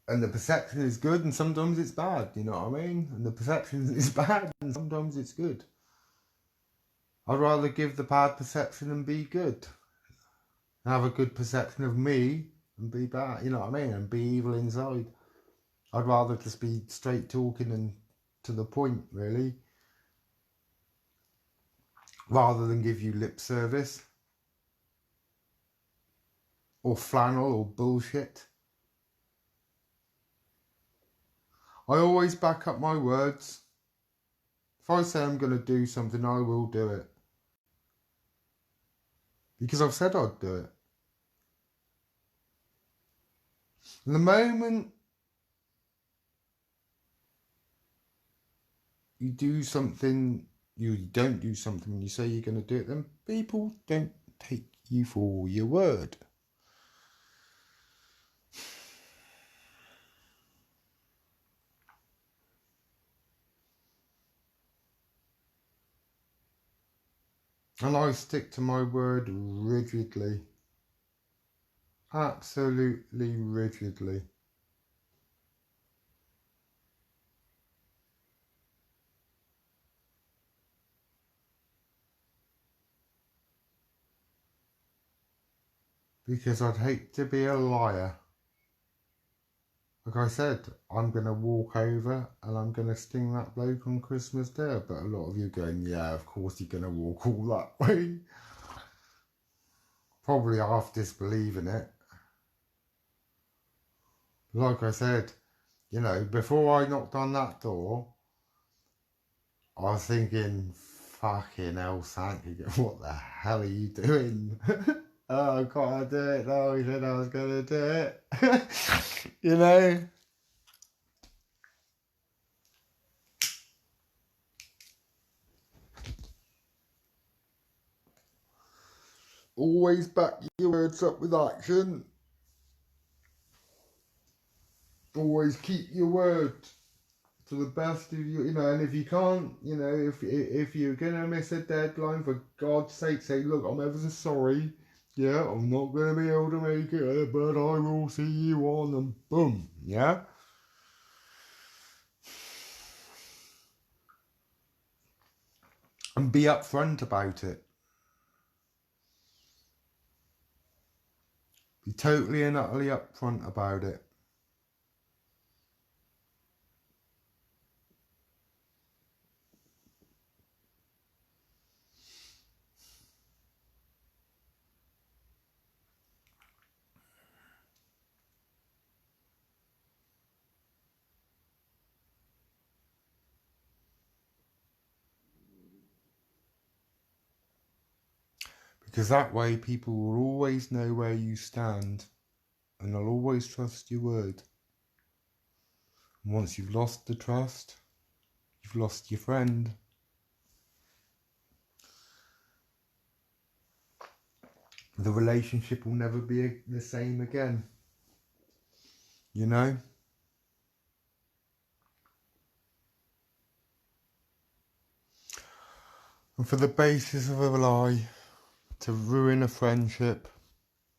And the perception is good, and sometimes it's bad, you know what I mean? And the perception is bad, and sometimes it's good. I'd rather give the bad perception and be good. Have a good perception of me and be bad, you know what I mean? And be evil inside. I'd rather just be straight talking and to the point, really. Rather than give you lip service. Or flannel or bullshit. I always back up my words. If I say I'm going to do something, I will do it. Because I've said I'd do it. And the moment you do something, you don't do something when you say you're going to do it, then people don't take you for your word. And I stick to my word rigidly. Absolutely rigidly. Because I'd hate to be a liar. Like I said, I'm going to walk over and I'm going to sting that bloke on Christmas Day. But a lot of you going, yeah, of course you're going to walk all that way. Probably half disbelieving it. Like I said, you know, before I knocked on that door, I was thinking, fucking hell, Sanchez, what the hell are you doing? Oh, I can't do it. No, he said I was going to do it. You know? Always back your words up with action. Always keep your word to the best of you know, and if you can't, you know, if you're gonna miss a deadline, for God's sake, say, look, I'm ever so sorry. Yeah, I'm not gonna be able to make it, but I will see you on, and boom, yeah. And be upfront about it. Be totally and utterly upfront about it. Because that way people will always know where you stand, and they'll always trust your word. And once you've lost the trust, you've lost your friend. The relationship will never be the same again. You know? And for the basis of a lie to ruin a friendship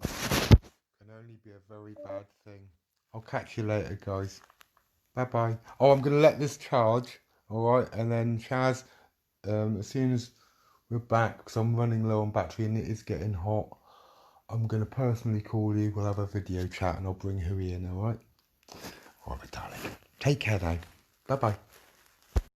can only be a very bad thing. I'll catch you later, guys. Bye-bye. Oh, I'm going to let this charge, alright? And then Chaz, as soon as we're back, because I'm running low on battery and it is getting hot, I'm going to personally call you. We'll have a video chat and I'll bring Hui in, alright? Alright, darling. Take care, though. Bye-bye.